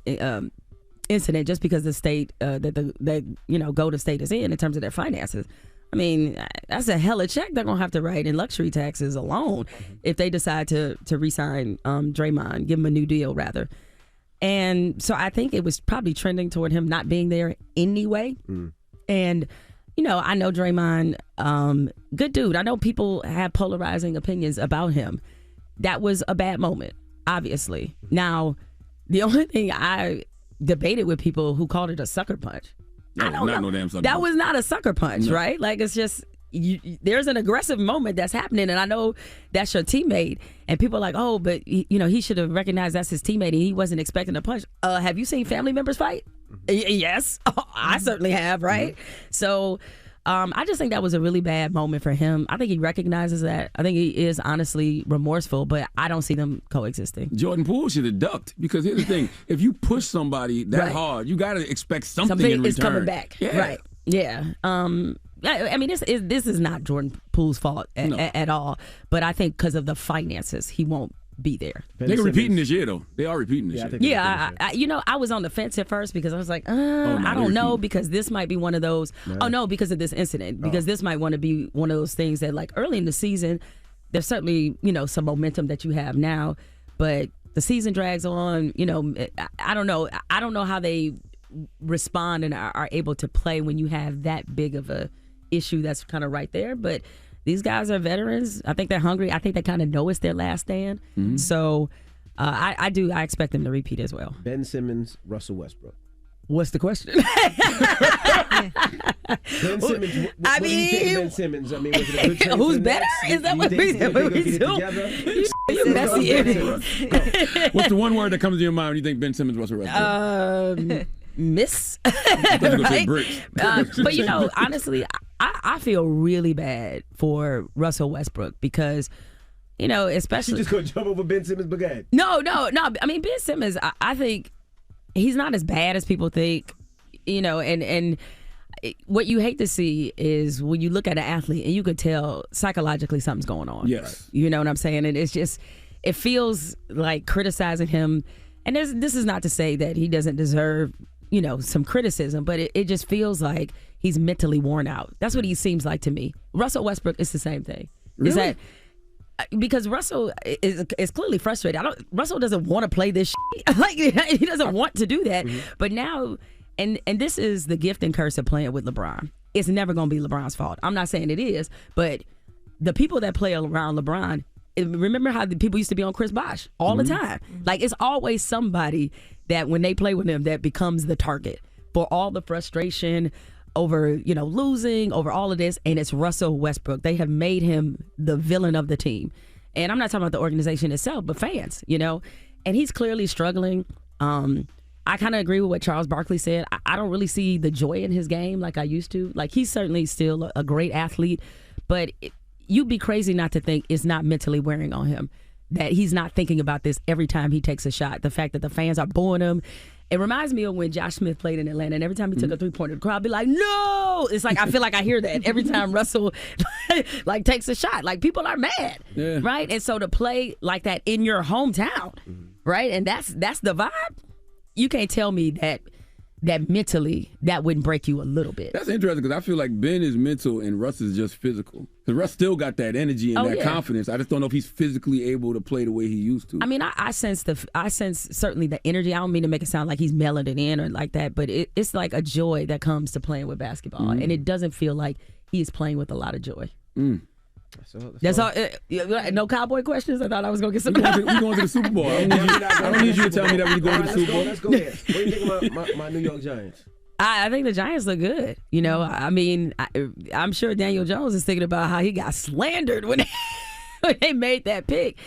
incident, just because the state that Golden State is in terms of their finances. I mean, that's a hella check they're gonna have to write in luxury taxes alone if they decide to re-sign Draymond, give him a new deal rather. And so I think it was probably trending toward him not being there anyway. And I know Draymond, good dude. I know people have polarizing opinions about him. That was a bad moment, obviously. Now, the only thing I debated with people who called it a sucker punch. No, not no damn sucker that punch. was not a sucker punch, No. right? Like, it's just, there's an aggressive moment that's happening, and I know that's your teammate, and people are like, oh, but he should have recognized that's his teammate, and he wasn't expecting a punch. Have you seen family members fight? Yes, I certainly have, right? So I just think that was a really bad moment for him. I think he recognizes that. I think he is honestly remorseful, but I don't see them coexisting. Jordan Poole should have ducked, because here's the thing: if you push somebody that hard, you got to expect something in return. Is coming back, yeah. right? Yeah. I mean, this is not Jordan Poole's fault at all, but I think because of the finances, he won't be there. They're repeating this year, though. They are repeating this year. Yeah, I was on the fence at first because I was like, I don't know, because this might be one of those. Yeah. Oh no, because of this incident, because this might want to be one of those things that, like, early in the season, there's certainly some momentum that you have now, but the season drags on. I don't know. I don't know how they respond and are able to play when you have that big of a issue that's kind of right there, but. These guys are veterans. I think they're hungry. I think they kind of know it's their last stand. Mm-hmm. So I expect them to repeat as well. Ben Simmons, Russell Westbrook. What's the question? Ben Simmons. What do you think of Ben Simmons? I mean, was it a good trade who's for the better? Nets? Is that what we do? You messy idiot. What's the one word that comes to your mind when you think Ben Simmons, Russell Westbrook? Miss. Right? But honestly, I feel really bad for Russell Westbrook because, especially. She just gonna jump over Ben Simmons' baguette. No. I mean, Ben Simmons, I think he's not as bad as people think, and what you hate to see is when you look at an athlete and you could tell psychologically something's going on. Yes. You know what I'm saying? And it's just, it feels like criticizing him. And this is not to say that he doesn't deserve, some criticism, but it just feels like he's mentally worn out. That's what he seems like to me. Russell Westbrook is the same thing. Really? Is that because Russell is clearly frustrated. Russell doesn't want to play this shit. Like, he doesn't want to do that. Mm-hmm. But now, and this is the gift and curse of playing with LeBron. It's never going to be LeBron's fault. I'm not saying it is, but the people that play around LeBron, remember how the people used to be on Chris Bosh all the time? Like, it's always somebody that when they play with him that becomes the target for all the frustration over, losing, over all of this, and it's Russell Westbrook. They have made him the villain of the team. And I'm not talking about the organization itself, but fans, and he's clearly struggling. I kind of agree with what Charles Barkley said. I don't really see the joy in his game like I used to. Like, he's certainly still a great athlete, but you'd be crazy not to think it's not mentally wearing on him, that he's not thinking about this every time he takes a shot. The fact that the fans are booing him. It reminds me of when Josh Smith played in Atlanta, and every time he took a three-pointer, the crowd would be like, no! It's like, I feel like I hear that every time Russell takes a shot. Like, people are mad, right? And so to play like that in your hometown, right? And that's the vibe. You can't tell me that mentally that wouldn't break you a little bit. That's interesting because I feel like Ben is mental and Russ is just physical. Because Russ still got that energy and that confidence. I just don't know if he's physically able to play the way he used to. I mean, I sense certainly the energy. I don't mean to make it sound like he's mailing it in or like that, but it's like a joy that comes to playing with basketball, and it doesn't feel like he is playing with a lot of joy. That's all. No cowboy questions. I thought I was gonna get some. We going to the Super Bowl. I don't need you to tell me that we're going to the Super Bowl. Let's go ahead. What do you think about my New York Giants? I think the Giants look good. You know, I mean, I'm sure Daniel Jones is thinking about how he got slandered when they made that pick.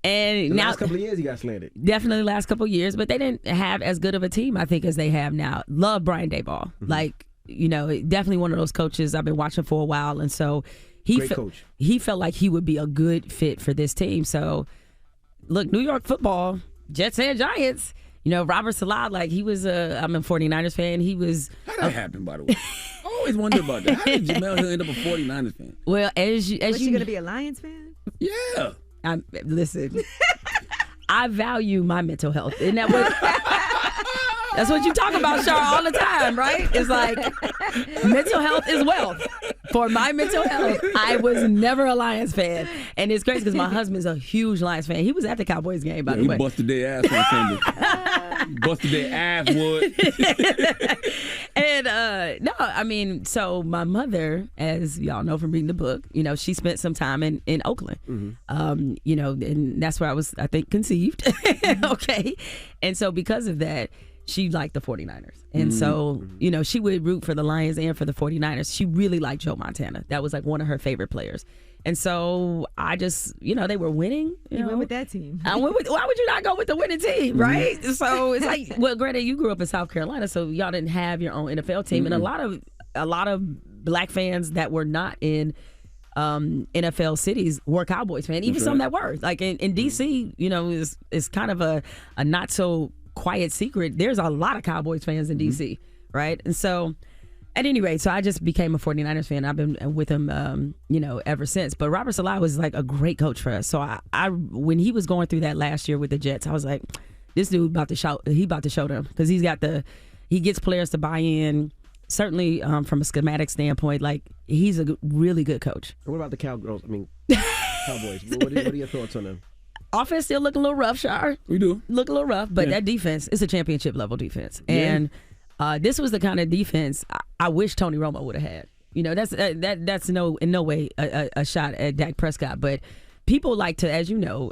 And now, last couple of years he got slandered. Definitely last couple of years, but they didn't have as good of a team, I think, as they have now. Love Brian Daboll. Mm-hmm. Like, you know, definitely one of those coaches I've been watching for a while, and so he felt like he would be a good fit for this team. So, look, New York football, Jets and Giants. You know, Robert Salah, like he was I'm a 49ers fan. He was. How did that happen, by the way? I always wondered about that. How did Jamel Hill end up a 49ers fan? Well, was you going to be a Lions fan? Yeah. Listen, I value my mental health. Isn't that what? That's what you talk about, Char, all the time, right? It's like mental health is wealth. For my mental health, I was never a Lions fan. And it's crazy because my husband's a huge Lions fan. He was at the Cowboys game, by the way. He busted their ass on Sunday. Busted their ass, wood. And, no, I mean, so my mother, as y'all know from reading the book, you know, she spent some time in Oakland. Mm-hmm. You know, and that's where I was, I think, conceived. Okay. And so because of that, she liked the 49ers. And so, you know, she would root for the Lions and for the 49ers. She really liked Joe Montana. That was like one of her favorite players. And so I just, you know, they were winning. You went with that team. Why would you not go with the winning team, right? So it's like, well, granted, you grew up in South Carolina, so y'all didn't have your own NFL team. And a lot of black fans that were not in NFL cities were Cowboys fans, even some that were. Like in D.C., you know, is kind of a not so quiet secret. There's a lot of Cowboys fans in D.C., right? And so, at any rate, so I just became a 49ers fan. I've been with him, you know, ever since. But Robert Salah was like a great coach for us. So I when he was going through that last year with the Jets, I was like, this dude about to show them because he gets players to buy in. Certainly, from a schematic standpoint, like he's a really good coach. What about the Cowgirls? I mean, Cowboys. What are your thoughts on them? Offense still looking a little rough, Shar. We do. Look a little rough, but that defense is a championship level defense. And this was the kind of defense I wish Tony Romo would have had. You know, that's in no way a shot at Dak Prescott, but people like to, as you know,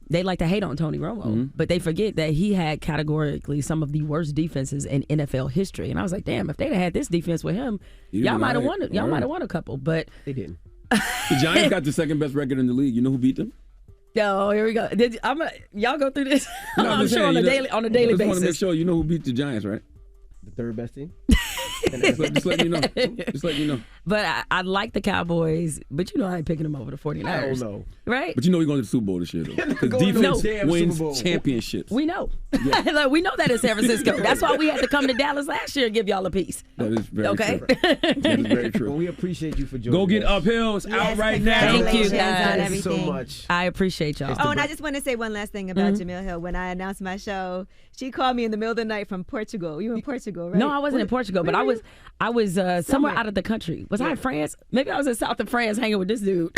they like to hate on Tony Romo, but they forget that he had categorically some of the worst defenses in NFL history. And I was like, damn, if they'd had this defense with him, y'all might have won. Y'all might have won a couple, but they didn't. The Giants got the second best record in the league. You know who beat them? No, here we go. Y'all go through this. No, I'm sure on a daily basis. I just want to make sure you know who beat the Giants, right? The third best team. Just let me know. Just let you know. But I like the Cowboys, but you know I ain't picking them over the 49ers. I don't know. Right? But you know we're going to the Super Bowl this year, though. Because defense wins championships. We know. Yeah. Like, we know that in San Francisco. That's why we had to come to Dallas last year and give y'all a piece. That is very true. That is very true. Well, we appreciate you for joining us. Go get Uphill. It's out right now. Thank you, guys. Thank you so much. I appreciate y'all. Oh, and I just want to say one last thing about Jamil Hill. When I announced my show, she called me in the middle of the night from Portugal. You were in Portugal, right? No, I wasn't in Portugal, but I was somewhere out of the country. Was I in France? Maybe I was in south of France hanging with this dude.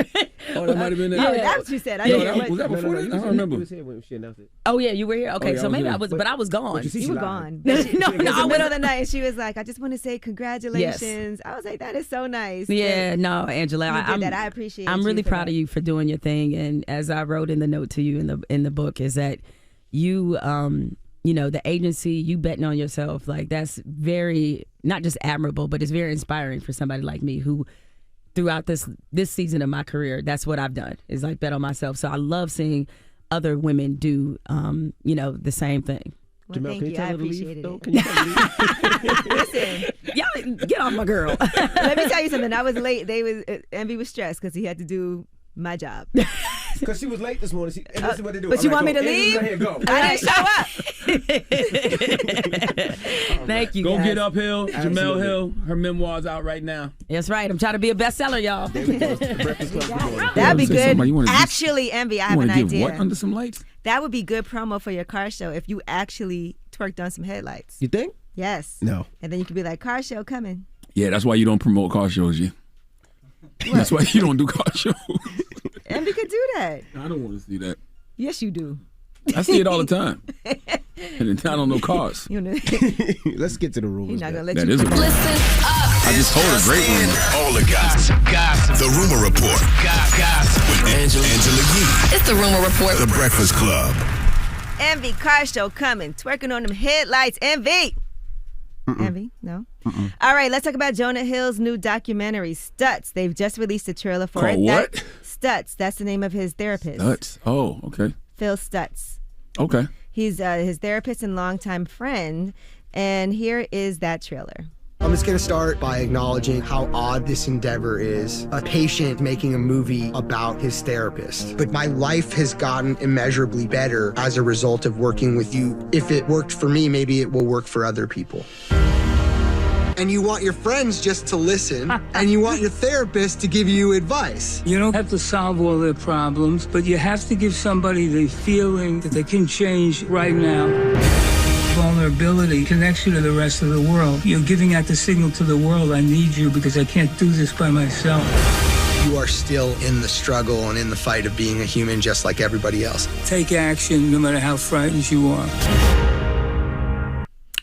Oh, that might have been it. Oh, that's what you said. Was that before that? I don't remember. She announced it. Oh, yeah, you were here? Okay, so maybe I was, but I was gone. You were gone. No, in the middle of the night, she was like, I just want to say congratulations. Yes. I was like, that is so nice. Yeah, no, Angela. I appreciate I'm really proud of you for doing your thing. And as I wrote in the note to you in the book, is that you, you know, the agency, you betting on yourself, like that's very, not just admirable, but it's very inspiring for somebody like me who throughout this season of my career, that's what I've done, is like bet on myself. So I love seeing other women do, you know, the same thing. Well, Jamel, can you tell her to leave, though? Can you tell her to leave? Listen. Y'all, get off my girl. Let me tell you something. I was late. Envy was stressed because he had to do my job. Because she was late this morning. And this is what they do. But you want me to leave? Go ahead, go. I didn't show up. Thank you, Go guys. Get Uphill. Jamel Hill. Her memoir's out right now. That's right. I'm trying to be a bestseller, y'all. That'd be good. Actually, Envy, I have an idea. What under some lights? That would be good promo for your car show if you actually twerked on some headlights. You think? Yes. No. And then you could be like, car show coming. Yeah, that's why you don't promote car shows, G. That's why you don't do car shows. Envy could do that. I don't want to see that. Yes, you do. I see it all the time. And I don't know cars. You know. Let's get to the rumors. He's not gonna let That you. is a rumor. I just told a great rumor. All the gossip. The Rumor Report. With Angela Yee. It's the Rumor Report. The Breakfast Club. Envy car show coming. Twerking on them headlights. Envy. Envy? No? All right, let's talk about Jonah Hill's new documentary, Stutz. They've just released a trailer for Called it. what? Stutz. That's the name of his therapist. Stutz. Oh, okay. Phil Stutz. Okay. He's his therapist and longtime friend. And here is that trailer. I'm just going to start by acknowledging how odd this endeavor is. A patient making a movie about his therapist. But my life has gotten immeasurably better as a result of working with you. If it worked for me, maybe it will work for other people. And you want your friends just to listen, and you want your therapist to give you advice. You don't have to solve all their problems, but you have to give somebody the feeling that they can change right now. Vulnerability connects you to the rest of the world. You're giving out the signal to the world, I need you because I can't do this by myself. You are still in the struggle and in the fight of being a human just like everybody else. Take action no matter how frightened you are.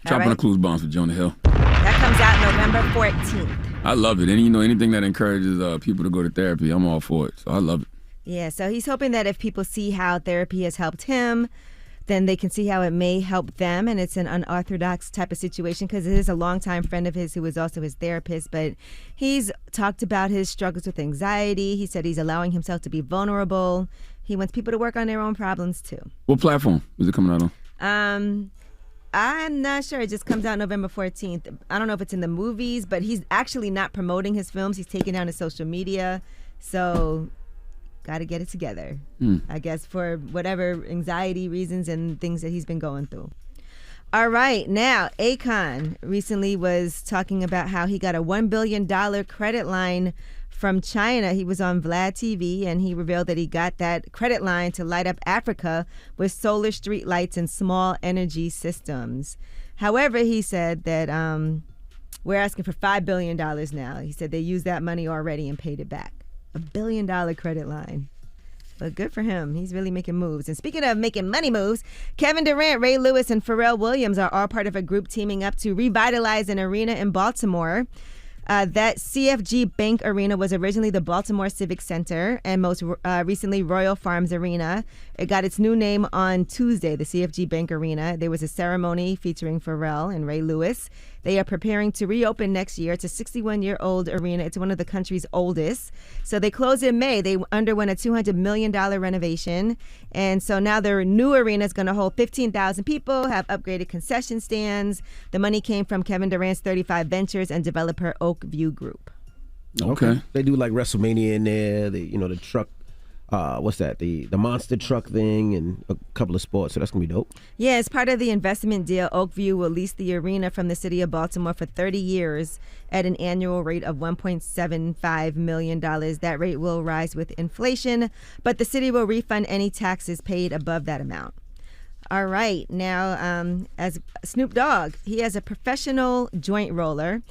Dropping a clues bombs for Jonah Hill. That comes out November 14th. I love it. And anything that encourages people to go to therapy, I'm all for it. So I love it. Yeah, so he's hoping that if people see how therapy has helped him, then they can see how it may help them. And it's an unorthodox type of situation because it is a longtime friend of his who is also his therapist. But he's talked about his struggles with anxiety. He said he's allowing himself to be vulnerable. He wants people to work on their own problems too. What platform is it coming out on? I'm not sure. It just comes out November 14th. I don't know if it's in the movies, but he's actually not promoting his films. He's taking down his social media. So got to get it together, I guess, for whatever anxiety reasons and things that he's been going through. All right. Now, Akon recently was talking about how he got a $1 billion credit line from China. He was on Vlad TV, and he revealed that he got that credit line to light up Africa with solar street lights and small energy systems. However, he said that we're asking for $5 billion now. He said they used that money already and paid it back. $1 billion credit line. But good for him. He's really making moves. And speaking of making money moves, Kevin Durant, Ray Lewis, and Pharrell Williams are all part of a group teaming up to revitalize an arena in Baltimore. That CFG Bank Arena was originally the Baltimore Civic Center and most recently Royal Farms Arena. It got its new name on Tuesday, the CFG Bank Arena. There was a ceremony featuring Pharrell and Ray Lewis. They are preparing to reopen next year. It's a 61-year-old arena. It's one of the country's oldest. So they closed in May. They underwent a $200 million renovation. And so now their new arena is going to hold 15,000 people, have upgraded concession stands. The money came from Kevin Durant's 35 Ventures and developer Oakview Group. Okay. They do like WrestleMania in there, the truck, what's that? The monster truck thing and a couple of sports. So that's going to be dope. Yeah, as part of the investment deal, Oakview will lease the arena from the city of Baltimore for 30 years at an annual rate of $1.75 million. That rate will rise with inflation, but the city will refund any taxes paid above that amount. All right. Now, as Snoop Dogg, he has a professional joint roller,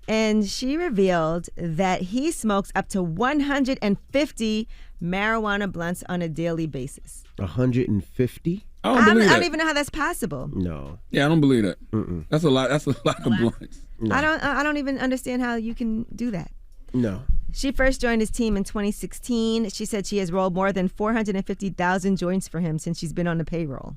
and she revealed that he smokes up to 150 marijuana blunts on a daily basis. 150? I don't believe I that. don't even know how that's possible. No. Yeah, I don't believe that. That's a lot. That's a lot of blunts. No. I don't even understand how you can do that. No. She first joined his team in 2016. She said she has rolled more than 450,000 joints for him since she's been on the payroll.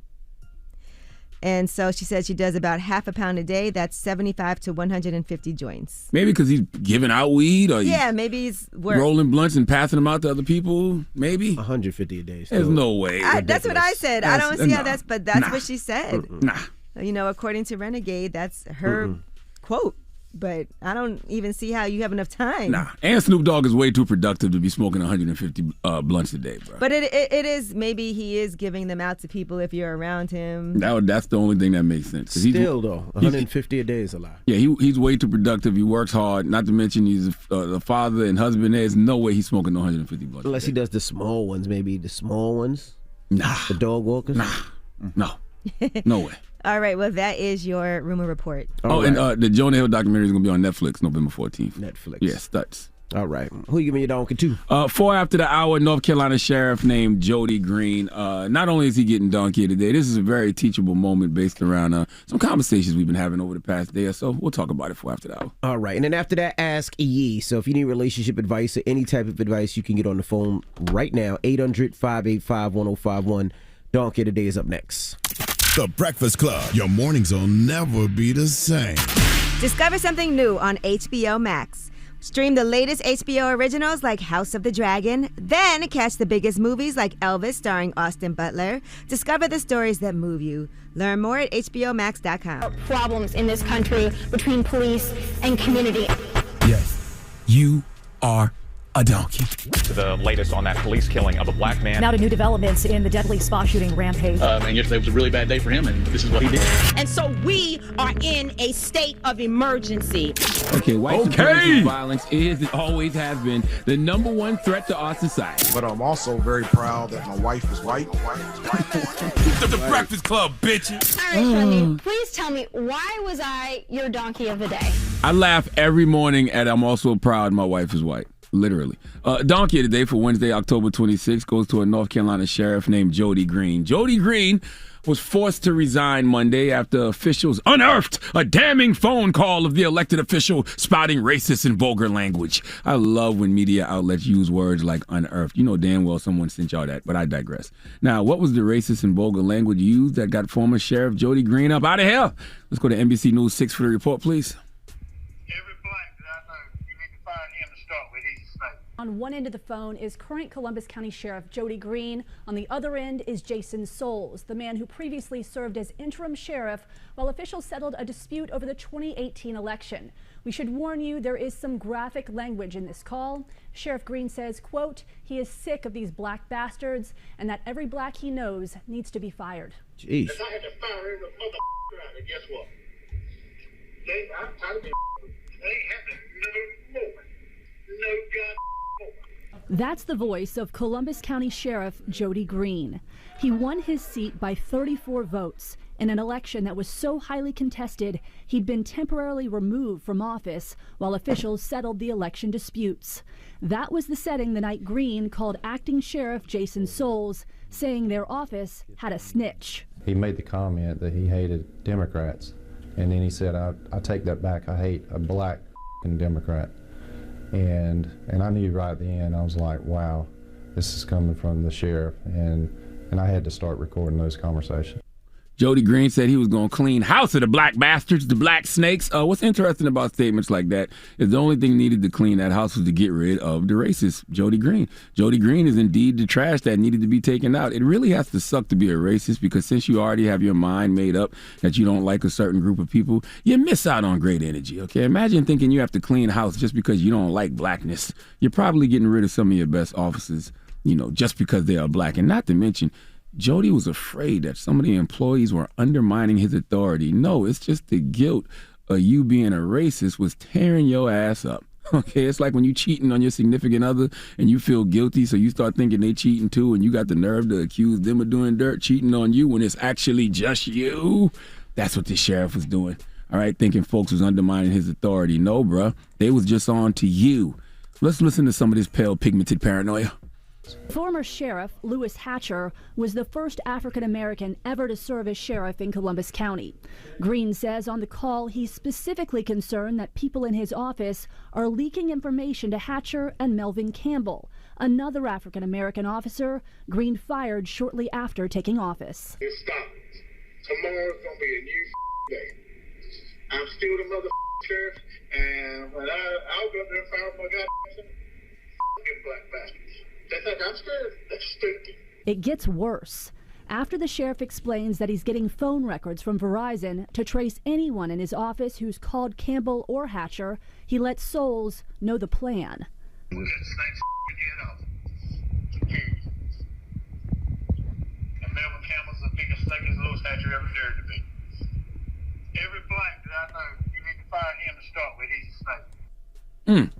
And so she said she does about half a pound a day. That's 75 to 150 joints. Maybe because he's giving out weed or Yeah, maybe he's rolling blunts and passing them out to other people. Maybe 150 a day. There's no way. That's what I said. I don't see how that's, but that's Nah. what she said. Nah. You know, according to Renegade, that's her quote. But I don't even see how you have enough time. Nah. And Snoop Dogg is way too productive to be smoking 150 blunts a day, bro. But it is, maybe he is giving them out to people if you're around him. That's the only thing that makes sense. 'Cause Still, though, 150 a day is a lot. Yeah, he's way too productive. He works hard. Not to mention he's a father and husband. There's no way he's smoking 150 blunts. Unless he does the small ones, maybe the small ones. Nah. The dog walkers. No. No way. All right, well, that is your rumor report. And the Jonah Hill documentary is going to be on Netflix November 14th. Netflix. Yeah, Stutz. All right. Who you giving your donkey to? 4 after the hour, North Carolina sheriff named Jody Greene. Not only is he getting donkey today, this is a very teachable moment based around some conversations we've been having over the past day or so. We'll talk about it 4 after the hour. All right. And then after that, Ask Yee. So if you need relationship advice or any type of advice, you can get on the phone right now. 800-585-1051. Donkey today is up next. The Breakfast Club. Your mornings will never be the same. Discover something new on HBO Max. Stream the latest HBO originals like House of the Dragon. Then catch the biggest movies like Elvis starring Austin Butler. Discover the stories that move you. Learn more at HBOMax.com. Problems in this country between police and community. Yes, you are a donkey. To the latest on that police killing of a black man. Now to new developments in the deadly spa shooting rampage. And yesterday was a really bad day for him, and this is what he did. And so we are in a state of emergency. Okay, white supremacy violence is and always has been the number one threat to our society. But I'm also very proud that my wife is white. The Breakfast Club, bitches. All right, Charlamagne, please tell me, why was I your donkey of the day? I laugh every morning at I'm also proud my wife is white. Literally. Donkey today for Wednesday, October 26th goes to a North Carolina sheriff named Jody Greene. Jody Greene was forced to resign Monday after officials unearthed a damning phone call of the elected official spouting racist and vulgar language. I love when media outlets use words like unearthed. You know damn well someone sent y'all that, but I digress. Now, what was the racist and vulgar language used that got former Sheriff Jody Greene up out of here? Let's go to NBC News 6 for the report, please. On one end of the phone is current Columbus County Sheriff Jody Greene. On the other end is Jason Souls, the man who previously served as interim sheriff while officials settled a dispute over the 2018 election. We should warn you, there is some graphic language in this call. Sheriff Greene says, quote, he is sick of these black bastards and that every black he knows needs to be fired. Jeez. If I had to fire every mother out, and guess what? I'm tired of being they ain't happening no more. No God. That's the voice of Columbus County Sheriff Jody Greene. He won his seat by 34 votes in an election that was so highly contested he'd been temporarily removed from office while officials settled the election disputes. That was the setting the night Greene called acting Sheriff Jason Souls, saying their office had a snitch. He made the comment that he hated Democrats, and then he said, I take that back, I hate a black Democrat. And I knew right at the end, I was like, wow, this is coming from the sheriff. And I had to start recording those conversations. Jody Greene said he was going to clean house of the black bastards, the black snakes. What's interesting about statements like that is the only thing needed to clean that house was to get rid of the racist Jody Greene. Jody Greene is indeed the trash that needed to be taken out. It really has to suck to be a racist because since you already have your mind made up that you don't like a certain group of people, you miss out on great energy, okay? Imagine thinking you have to clean house just because you don't like blackness. You're probably getting rid of some of your best officers, just because they are black. And not to mention, Jody was afraid that some of the employees were undermining his authority. No, it's just the guilt of you being a racist was tearing your ass up. Okay, it's like when you cheating on your significant other and you feel guilty, so you start thinking they cheating too, and you got the nerve to accuse them of doing dirt, cheating on you when it's actually just you. That's what the sheriff was doing. All right, thinking folks was undermining his authority. No, bruh, they was just on to you. Let's listen to some of this pale pigmented paranoia. Former Sheriff Lewis Hatcher was the first African-American ever to serve as sheriff in Columbus County. Greene says on the call he's specifically concerned that people in his office are leaking information to Hatcher and Melvin Campbell, another African-American officer Greene fired shortly after taking office. It's stopping. Tomorrow's going to be a new day. I'm still the mother sheriff, and when I'll go up there and fire my goddamn black bastards. They think I'm scared. That's stupid. It gets worse. After the sheriff explains that he's getting phone records from Verizon to trace anyone in his office who's called Campbell or Hatcher, he lets Souls know the plan. We'll get snakes head off. Period. And Melvin Campbell's the biggest snake as Lewis Hatcher ever dared to be. Every black that I know, you need to fire him to start with. He's a snake.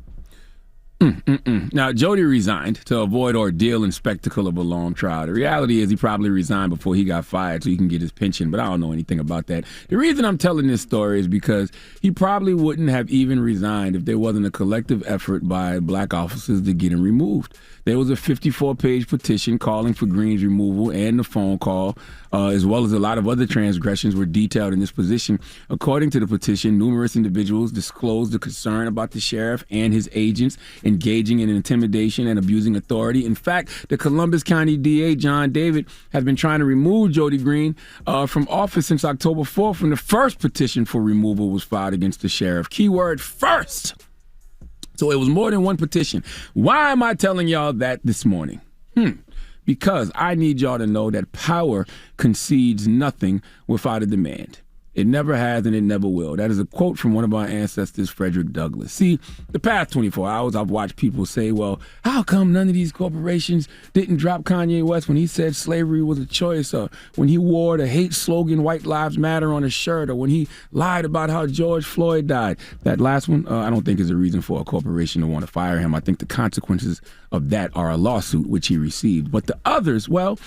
Now, Jody resigned to avoid ordeal and spectacle of a long trial. The reality is he probably resigned before he got fired so he can get his pension, but I don't know anything about that. The reason I'm telling this story is because he probably wouldn't have even resigned if there wasn't a collective effort by black officers to get him removed. There was a 54-page petition calling for Greene's removal, and the phone call, as well as a lot of other transgressions, were detailed in this position. According to the petition, numerous individuals disclosed the concern about the sheriff and his agents engaging in intimidation and abusing authority. In fact, the Columbus County DA, John David, has been trying to remove Jody Greene from office since October 4th, when the first petition for removal was filed against the sheriff. Keyword first. So it was more than one petition. Why am I telling y'all that this morning? Because I need y'all to know that power concedes nothing without a demand. It never has and it never will. That is a quote from one of our ancestors, Frederick Douglass. See, the past 24 hours, I've watched people say, well, how come none of these corporations didn't drop Kanye West when he said slavery was a choice, or when he wore the hate slogan, White Lives Matter, on his shirt, or when he lied about how George Floyd died? That last one, I don't think is a reason for a corporation to want to fire him. I think the consequences of that are a lawsuit, which he received. But the others, well,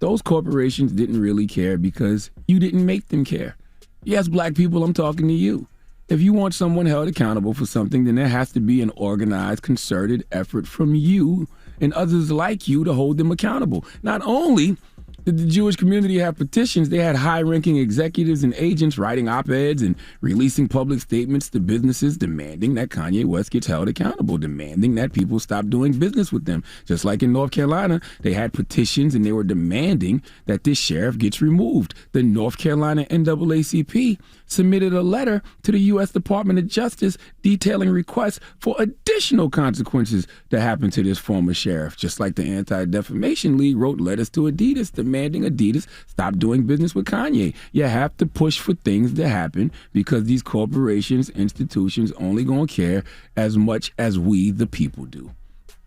those corporations didn't really care because you didn't make them care. Yes, black people, I'm talking to you. If you want someone held accountable for something, then there has to be an organized, concerted effort from you and others like you to hold them accountable. Not only did the Jewish community have petitions, they had high-ranking executives and agents writing op-eds and releasing public statements to businesses demanding that Kanye West gets held accountable, demanding that people stop doing business with them. Just like in North Carolina, they had petitions and they were demanding that this sheriff gets removed. The North Carolina NAACP submitted a letter to the U.S. Department of Justice detailing requests for additional consequences to happen to this former sheriff. Just like the Anti-Defamation League wrote letters to Adidas demanding Adidas stop doing business with Kanye. You have to push for things to happen because these corporations, institutions only gonna care as much as we, the people, do.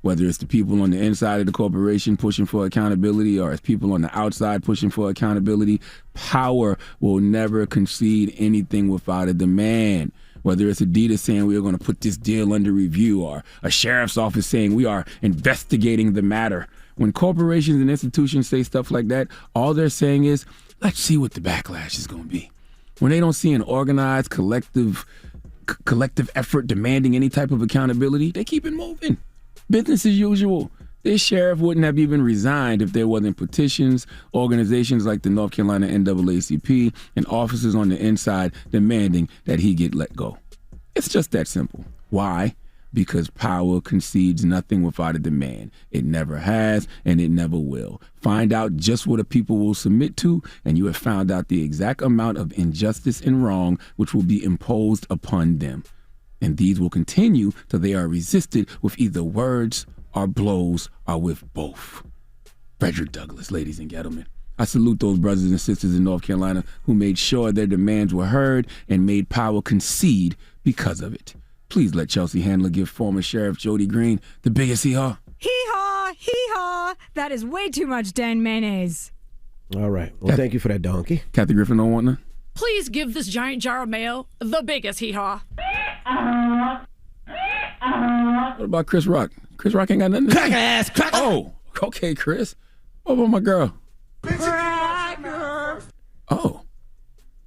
Whether it's the people on the inside of the corporation pushing for accountability or it's people on the outside pushing for accountability, power will never concede anything without a demand. Whether it's Adidas saying we are going to put this deal under review or a sheriff's office saying we are investigating the matter. When corporations and institutions say stuff like that, all they're saying is, let's see what the backlash is going to be. When they don't see an organized, collective effort demanding any type of accountability, they keep it moving. Business as usual. This sheriff wouldn't have even resigned if there wasn't petitions, organizations like the North Carolina NAACP, and officers on the inside demanding that he get let go. It's just that simple. Why? Because power concedes nothing without a demand. It never has, and it never will. Find out just what a people will submit to, and you have found out the exact amount of injustice and wrong which will be imposed upon them. And these will continue till they are resisted with either words or blows or with both. Frederick Douglass, ladies and gentlemen. I salute those brothers and sisters in North Carolina who made sure their demands were heard and made power concede because of it. Please let Chelsea Handler give former Sheriff Jody Greene the biggest hee-haw. Hee-haw, hee-haw. That is way too much Dan mayonnaise. All right. Well, thank you for that, donkey. Kathy Griffin don't want none? Please give this giant jar of mayo the biggest hee-haw. What about Chris Rock? Chris Rock ain't got nothing to say. Ass cracker. Oh, okay, Chris. What about my girl? Oh.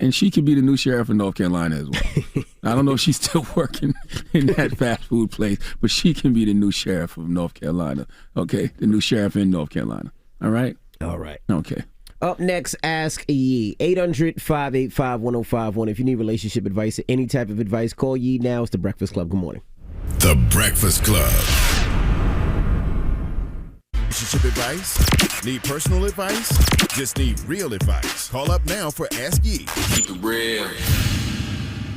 And she could be the new sheriff of North Carolina as well. I don't know if she's still working in that fast food place, but she can be the new sheriff of North Carolina. Okay? The new sheriff in North Carolina. All right? All right. Okay. Up next, Ask Yee. 800-585-1051. If you need relationship advice or any type of advice, call Yee now. It's The Breakfast Club. Good morning. The Breakfast Club. Relationship advice? Need personal advice? Just need real advice. Call up now for Ask Yee. Keep it real.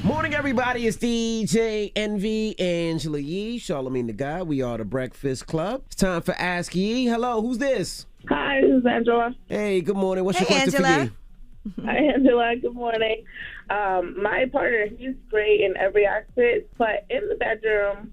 Morning, everybody. It's DJ Envy, Angela Yee, Charlamagne the Guy. We are The Breakfast Club. It's time for Ask Yee. Hello, who's this? Hi, this is Angela. Hey, good morning. What's your question Angela. for Yee? Hi, Angela. Good morning. My partner, he's great in every aspect, but in the bedroom,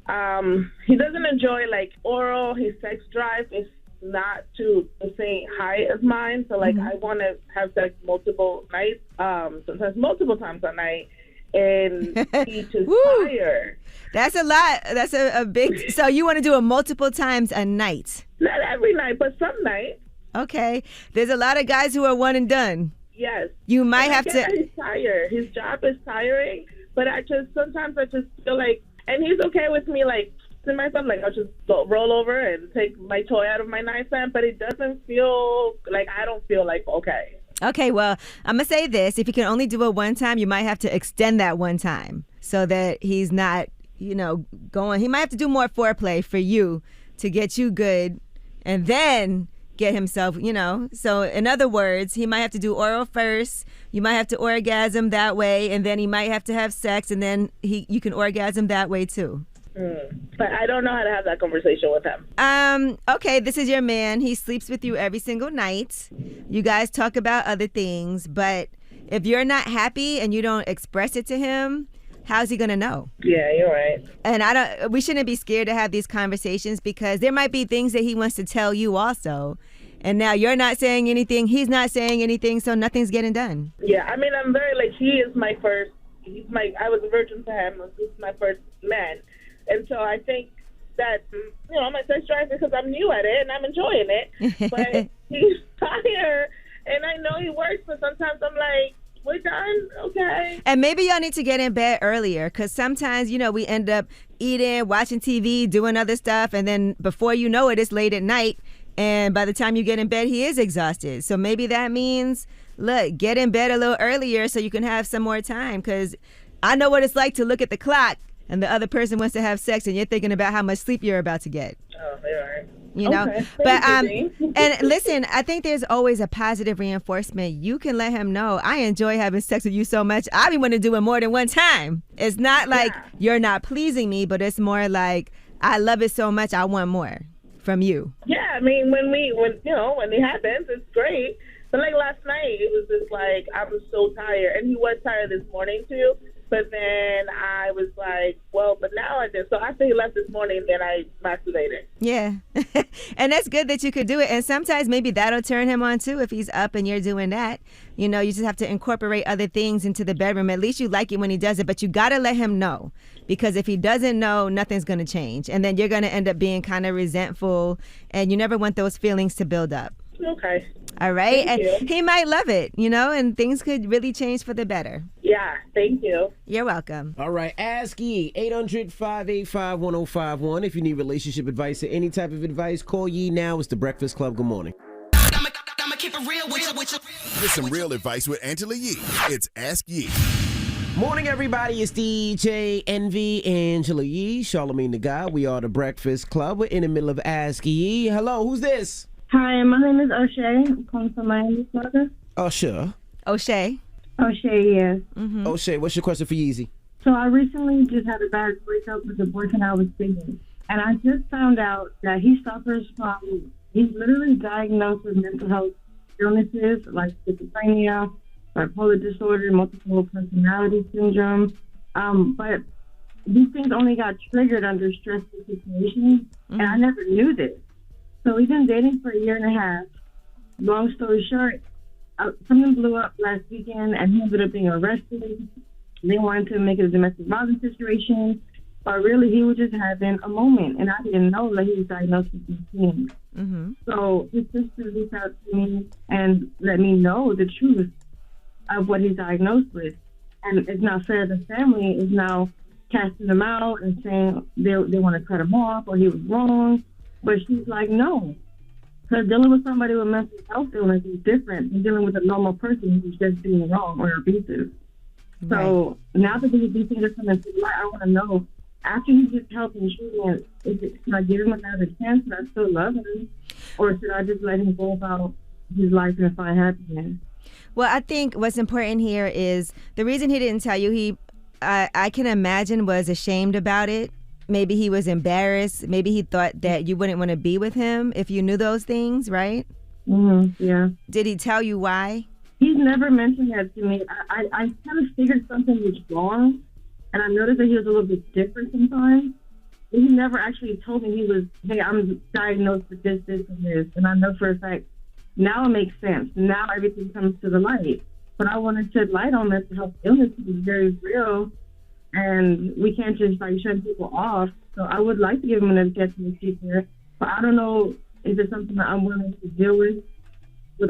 he doesn't enjoy like oral. His sex drive is not to the same high as mine. So like I want to have sex multiple nights, sometimes multiple times a night. and he to tire. That's a lot. That's a big. So you want to do it multiple times a night? Not every night, but some nights. Okay. There's a lot of guys who are one and done. Yes. You might have to. He's tired. His job is tiring, but sometimes I just feel like, and he's okay with me like to myself, like I'll just roll over and take my toy out of my nightstand, but it doesn't feel like, I don't feel like okay. Okay, well, I'm going to say this. If you can only do it one time, you might have to extend that one time so that he's not, going. He might have to do more foreplay for you to get you good and then get himself, So in other words, he might have to do oral first. You might have to orgasm that way, and then he might have to have sex, and then you can orgasm that way too. But I don't know how to have that conversation with him. Okay, this is your man. He sleeps with you every single night. You guys talk about other things, but if you're not happy and you don't express it to him, how's he gonna know? Yeah, you're right. And we shouldn't be scared to have these conversations because there might be things that he wants to tell you also. And now you're not saying anything, he's not saying anything, so nothing's getting done. Yeah, I mean, I'm very, he is my first, I was a virgin to him, he's my first man. And so I think that, I'm a sex drive because I'm new at it and I'm enjoying it. But he's tired and I know he works, but sometimes I'm like, we're done? Okay. And maybe y'all need to get in bed earlier because sometimes, we end up eating, watching TV, doing other stuff. And then before you know it, it's late at night. And by the time you get in bed, he is exhausted. So maybe that means, look, get in bed a little earlier so you can have some more time because I know what it's like to look at the clock and the other person wants to have sex and you're thinking about how much sleep you're about to get. Oh, they are. Okay. But and listen, I think there's always a positive reinforcement. You can let him know, I enjoy having sex with you so much. I be wanting to do it more than one time. It's not like you're not pleasing me, but it's more like I love it so much I want more from you. Yeah, I mean when it happens, it's great. But like last night, it was just like I was so tired, and he was tired this morning too. But then I was like, well, but now I did. So after he left this morning, then I masturbated. Yeah. And that's good that you could do it. And sometimes maybe that'll turn him on too if he's up and you're doing that. You just have to incorporate other things into the bedroom. At least you like it when he does it, but you got to let him know. Because if he doesn't know, nothing's going to change. And then you're going to end up being kind of resentful. And you never want those feelings to build up. Okay. All right. Thank you. He might love it, and things could really change for the better. Yeah. Thank you. You're welcome. All right. Ask Yee, 800-585-1051. If you need relationship advice or any type of advice, call Yee now. It's the Breakfast Club. Good morning. I'ma keep it real with you. Get some real advice with Angela Yee. It's Ask Yee. Morning, everybody. It's DJ Envy, Angela Yee, Charlamagne the Guy. We are the Breakfast Club. We're in the middle of Ask Yee. Hello, who's this? Hi, my name is O'Shea. I'm calling from Miami, Florida. O'Shea. O'Shea. O'Shea, yes. Mm-hmm. O'Shea, what's your question for Yeezy? So I recently just had a bad breakup with the boyfriend I was dating. And I just found out that he suffers from, he's literally diagnosed with mental health illnesses like schizophrenia, bipolar disorder, multiple personality syndrome. But these things only got triggered under stressful situations. And I never knew this. So we've been dating for a year and a half. Long story short, something blew up last weekend and he ended up being arrested. They wanted to make it a domestic violence situation, but really he was just having a moment, and I didn't know that he was diagnosed with these things. Mm-hmm. So his sister reached out to me and let me know the truth of what he's diagnosed with. And it's not fair. The family is now casting him out and saying they want to cut him off or he was wrong. But she's like, no. Because dealing with somebody with mental health illness is different than dealing with a normal person who's just being wrong or abusive. Right. So now that these things are coming to light, I want to know, after he gets help and treatment, should I give him another chance and I still love him? Or should I just let him go about his life and find happiness? Well, I think what's important here is the reason he didn't tell you, I can imagine was ashamed about it. Maybe he was embarrassed. Maybe he thought that you wouldn't want to be with him if you knew those things, right? Mm-hmm, yeah. Did he tell you why? He's never mentioned that to me. I kind of figured something was wrong, and I noticed that he was a little bit different sometimes. But he never actually told me he was, hey, I'm diagnosed with this, and this. And I know for a fact, now it makes sense. Now everything comes to the light. But I want to shed light on mental health illness is very real, and we can't just like shut people off. So I would like to give him another chance in the future, but I don't know, is it something that I'm willing to deal with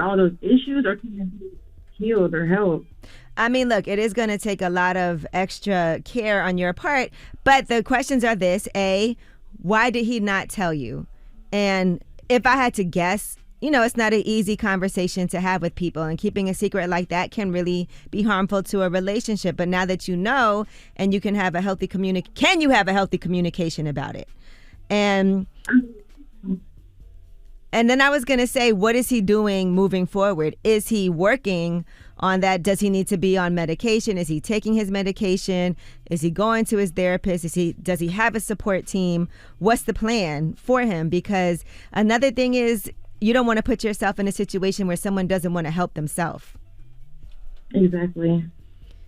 all those issues, or can it be healed or helped? I mean, look, it is going to take a lot of extra care on your part, but the questions are this: A, why did he not tell you? And if I had to guess, you know, it's not an easy conversation to have with people, and keeping a secret like that can really be harmful to a relationship. But now that you know, and you can have a healthy communication about it? And then I was going to say, what is he doing moving forward? Is he working on that? Does he need to be on medication? Is he taking his medication? Is he going to his therapist? Does he have a support team? What's the plan for him? Because another thing is, you don't want to put yourself in a situation where someone doesn't want to help themselves. Exactly.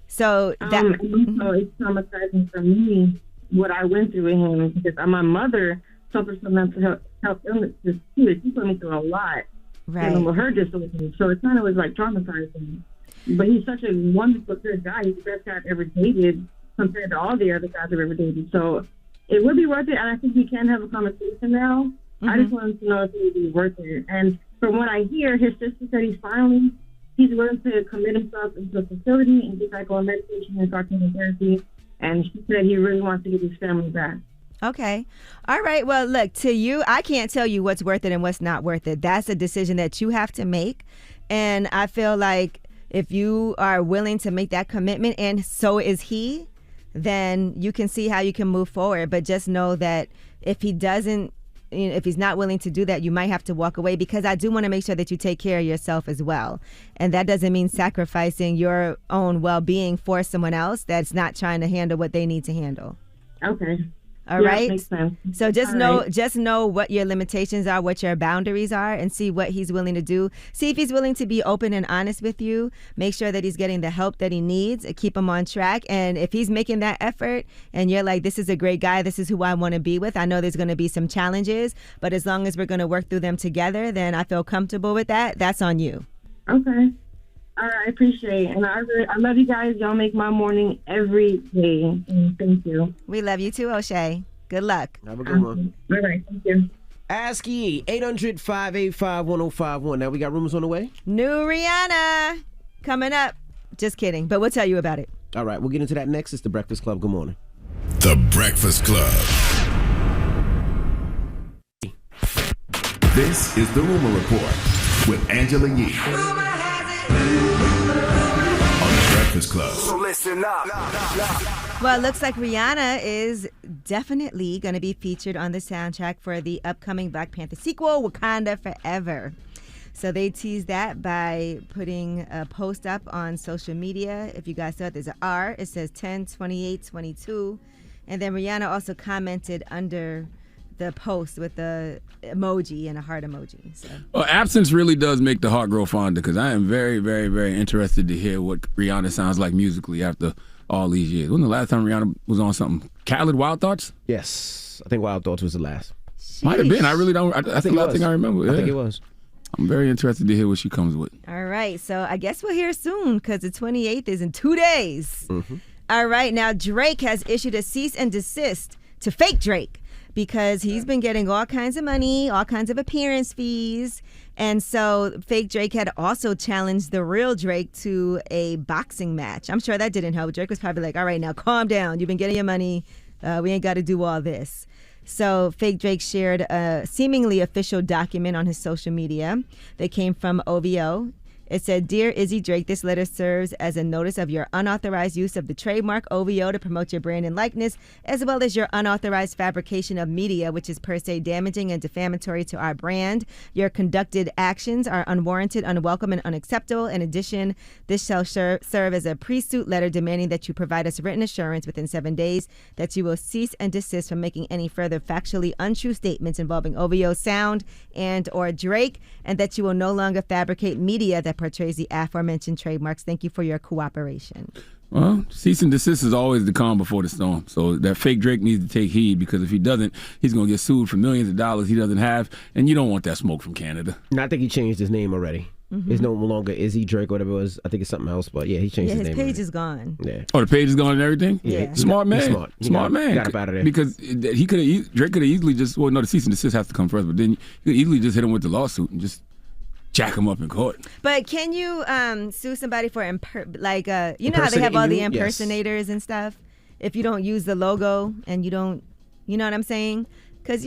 So that it's traumatizing for me what I went through with him, because my mother suffers from mental health illnesses too. She put me through a lot. Right. Dealing with her disorder. So it kind of was like traumatizing. But he's such a wonderful, good guy. He's the best guy I've ever dated compared to all the other guys I've ever dated. So it would be worth it, and I think we can have a conversation now. I just wanted to know if it would be worth it. And from what I hear, his sister said he's willing to commit himself into a facility and get back on medication and start taking therapy. And she said he really wants to get his family back. Okay. All right. Well, look, to you, I can't tell you what's worth it and what's not worth it. That's a decision that you have to make. And I feel like if you are willing to make that commitment, and so is he, then you can see how you can move forward. But just know that if he doesn't, if he's not willing to do that, you might have to walk away, because I do want to make sure that you take care of yourself as well. And that doesn't mean sacrificing your own well-being for someone else that's not trying to handle what they need to handle. Okay. All right. Makes sense. So just know what your limitations are, what your boundaries are, and see what he's willing to do. See if he's willing to be open and honest with you. Make sure that he's getting the help that he needs. Keep him on track. And if he's making that effort and you're like, this is a great guy, this is who I want to be with, I know there's going to be some challenges, but as long as we're going to work through them together, then I feel comfortable with that. That's on you. Okay. All right, I appreciate it. And I love you guys. Y'all make my morning every day. And thank you. We love you too, O'Shea. Good luck. Have a good one. All right, thank you. Ask Ye, 800-585-1051. Now we got rumors on the way. New Rihanna coming up. Just kidding, but we'll tell you about it. All right, we'll get into that next. It's The Breakfast Club. Good morning. The Breakfast Club. This is The Rumor Report with Angela Yee. On The Breakfast Club. So listen up. Well, it looks like Rihanna is definitely going to be featured on the soundtrack for the upcoming Black Panther sequel, Wakanda Forever. So they teased that by putting a post up on social media. If you guys saw it, there's an R. It says 10/28/22. And then Rihanna also commented under the post with the emoji and a heart emoji. So. Well, absence really does make the heart grow fonder, because I am very, very, very interested to hear what Rihanna sounds like musically after all these years. When the last time Rihanna was on something? Khaled, Wild Thoughts? Yes, I think Wild Thoughts was the last. Might have been. I really don't. I think last thing I remember. Yeah. I think it was. I'm very interested to hear what she comes with. All right, so I guess we'll hear soon, because the 28th is in 2 days. Mm-hmm. All right, now Drake has issued a cease and desist to fake Drake, because he's been getting all kinds of money, all kinds of appearance fees. And so fake Drake had also challenged the real Drake to a boxing match. I'm sure that didn't help. Drake was probably like, all right, now calm down. You've been getting your money. We ain't got to do all this. So fake Drake shared a seemingly official document on his social media that came from OVO. It said, "Dear Izzy Drake, this letter serves as a notice of your unauthorized use of the trademark OVO to promote your brand and likeness, as well as your unauthorized fabrication of media, which is per se damaging and defamatory to our brand. Your conducted actions are unwarranted, unwelcome, and unacceptable. In addition, this shall serve as a pre-suit letter demanding that you provide us written assurance within 7 days that you will cease and desist from making any further factually untrue statements involving OVO Sound and or Drake, and that you will no longer fabricate media that portrays the aforementioned trademarks. Thank you for your cooperation." Well, cease and desist is always the calm before the storm. So that fake Drake needs to take heed, because if he doesn't, he's going to get sued for millions of dollars he doesn't have, and you don't want that smoke from Canada. And I think he changed his name already. It's no longer Izzy Drake or whatever it was. I think it's something else, but yeah, he changed his name. His page right? is gone. Yeah. Oh, the page is gone and everything? Yeah. Smart man. He's smart. Smart man. Got up out of there. Because Drake could have easily just, well, no, the cease and desist has to come first, but then he could easily just hit him with the lawsuit and just jack him up in court. But can you sue somebody for, you know how they have all the impersonators and stuff? If you don't use the logo and you don't, you know what I'm saying? Because,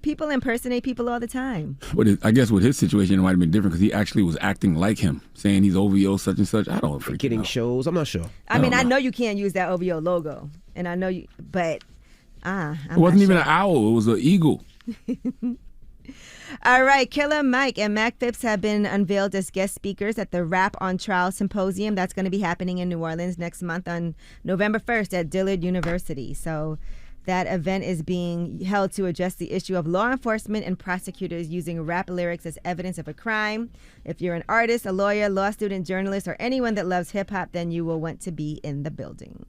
people impersonate people all the time. But I guess with his situation, it might have been different because he actually was acting like him, saying he's OVO such and such. I don't freaking getting know. shows. I'm not sure. I know you can't use that OVO logo, and I know you, but it wasn't even an owl. It was an eagle. All right, Killer Mike and Mac Phipps have been unveiled as guest speakers at the Rap on Trial Symposium. That's going to be happening in New Orleans next month on November 1st at Dillard University. So that event is being held to address the issue of law enforcement and prosecutors using rap lyrics as evidence of a crime. If you're an artist, a lawyer, law student, journalist, or anyone that loves hip-hop, then you will want to be in the building.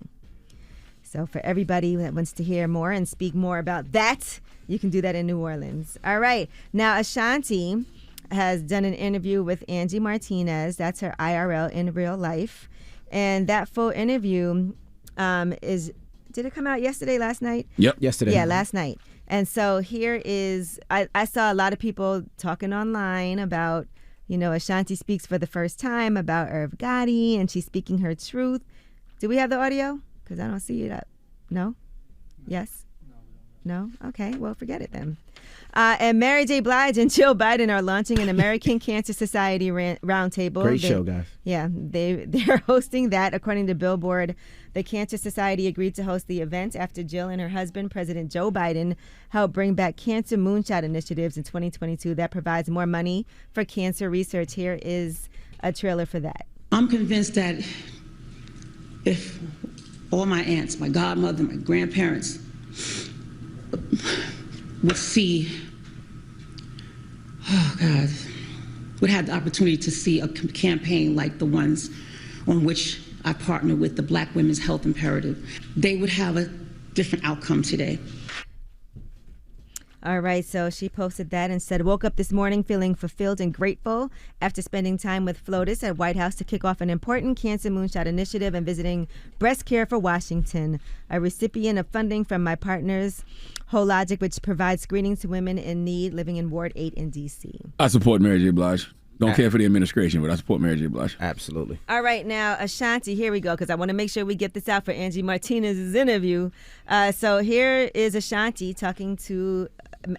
So for everybody that wants to hear more and speak more about that, you can do that in New Orleans. All right. Now, Ashanti has done an interview with Angie Martinez. That's her IRL in real life. And that full interview did it come out last night? Yep. Yesterday. Yeah, last night. And so here is, I saw a lot of people talking online about, Ashanti speaks for the first time about Irv Gotti and she's speaking her truth. Do we have the audio? Because I don't see it up. No? Yes? No? Okay, well, forget it then. And Mary J. Blige and Jill Biden are launching an American Cancer Society roundtable. Great show, guys. Yeah, they're hosting that. According to Billboard, the Cancer Society agreed to host the event after Jill and her husband, President Joe Biden, helped bring back cancer moonshot initiatives in 2022 that provides more money for cancer research. Here is a trailer for that. I'm convinced that if all my aunts, my godmother, my grandparents would have the opportunity to see a campaign like the ones on which I partner with, the Black Women's Health Imperative, they would have a different outcome today. All right, so she posted that and said, woke up this morning feeling fulfilled and grateful after spending time with FLOTUS at White House to kick off an important cancer moonshot initiative and visiting Breast Care for Washington, a recipient of funding from my partners, Hologic, which provides screening to women in need living in Ward 8 in D.C. I support Mary J. Blige. Don't care for the administration, but I support Mary J. Blige. Absolutely. All right, now, Ashanti, here we go, because I want to make sure we get this out for Angie Martinez's interview. So here is Ashanti talking to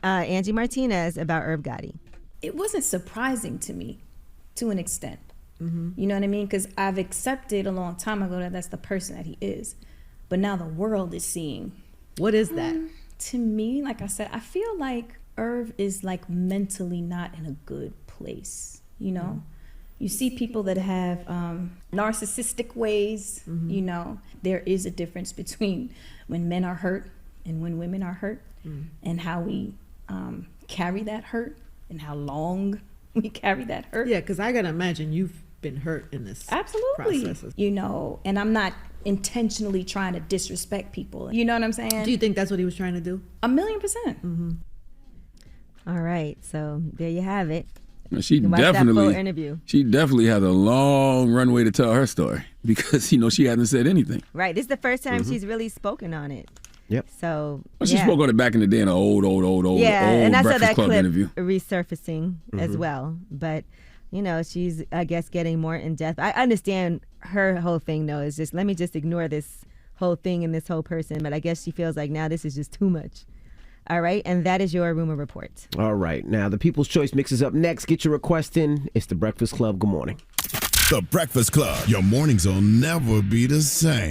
Angie Martinez about Irv Gotti. It wasn't surprising to me, to an extent. You know what I mean? Because I've accepted a long time ago that that's the person that he is. But now the world is seeing. What is that? To me, like I said, I feel like Irv is like mentally not in a good place. You know, you see people that have narcissistic ways. You know, there is a difference between when men are hurt and when women are hurt, and how we carry that hurt and how long we carry that hurt. Yeah, because I gotta imagine you've been hurt in this process. You know, and I'm not intentionally trying to disrespect people. You know what I'm saying? Do you think that's what he was trying to do? 1,000,000%. All right, so there you have it. She definitely has a long runway to tell her story because she hasn't said anything. Right, this is the first time she's really spoken on it. Yep. So she spoke on it back in the day in an old and I saw that Club clip interview resurfacing as well. But she's I guess getting more in depth. I understand her whole thing though is just let me just ignore this whole thing and this whole person. But I guess she feels like now this is just too much. All right, and that is your rumor report. All right, now the People's Choice Mix is up next. Get your request in. It's The Breakfast Club. Good morning. The Breakfast Club. Your mornings will never be the same.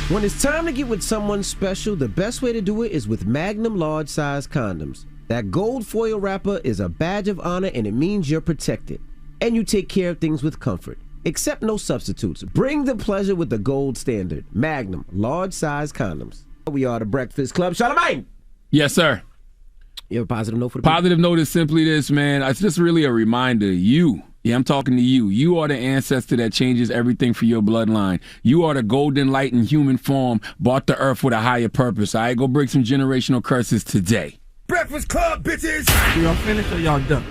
When it's time to get with someone special, the best way to do it is with Magnum large size condoms. That gold foil wrapper is a badge of honor and it means you're protected. And you take care of things with comfort. Accept no substitutes. Bring the pleasure with the gold standard. Magnum large size condoms. We are The Breakfast Club. Charlamagne! Yes, sir. You have a positive note for the Positive note is simply this, man. It's just really a reminder. I'm talking to you. You are the ancestor that changes everything for your bloodline. You are the golden light in human form, brought to earth with a higher purpose. All right, go break some generational curses today. Breakfast Club, bitches! Y'all finished or y'all done?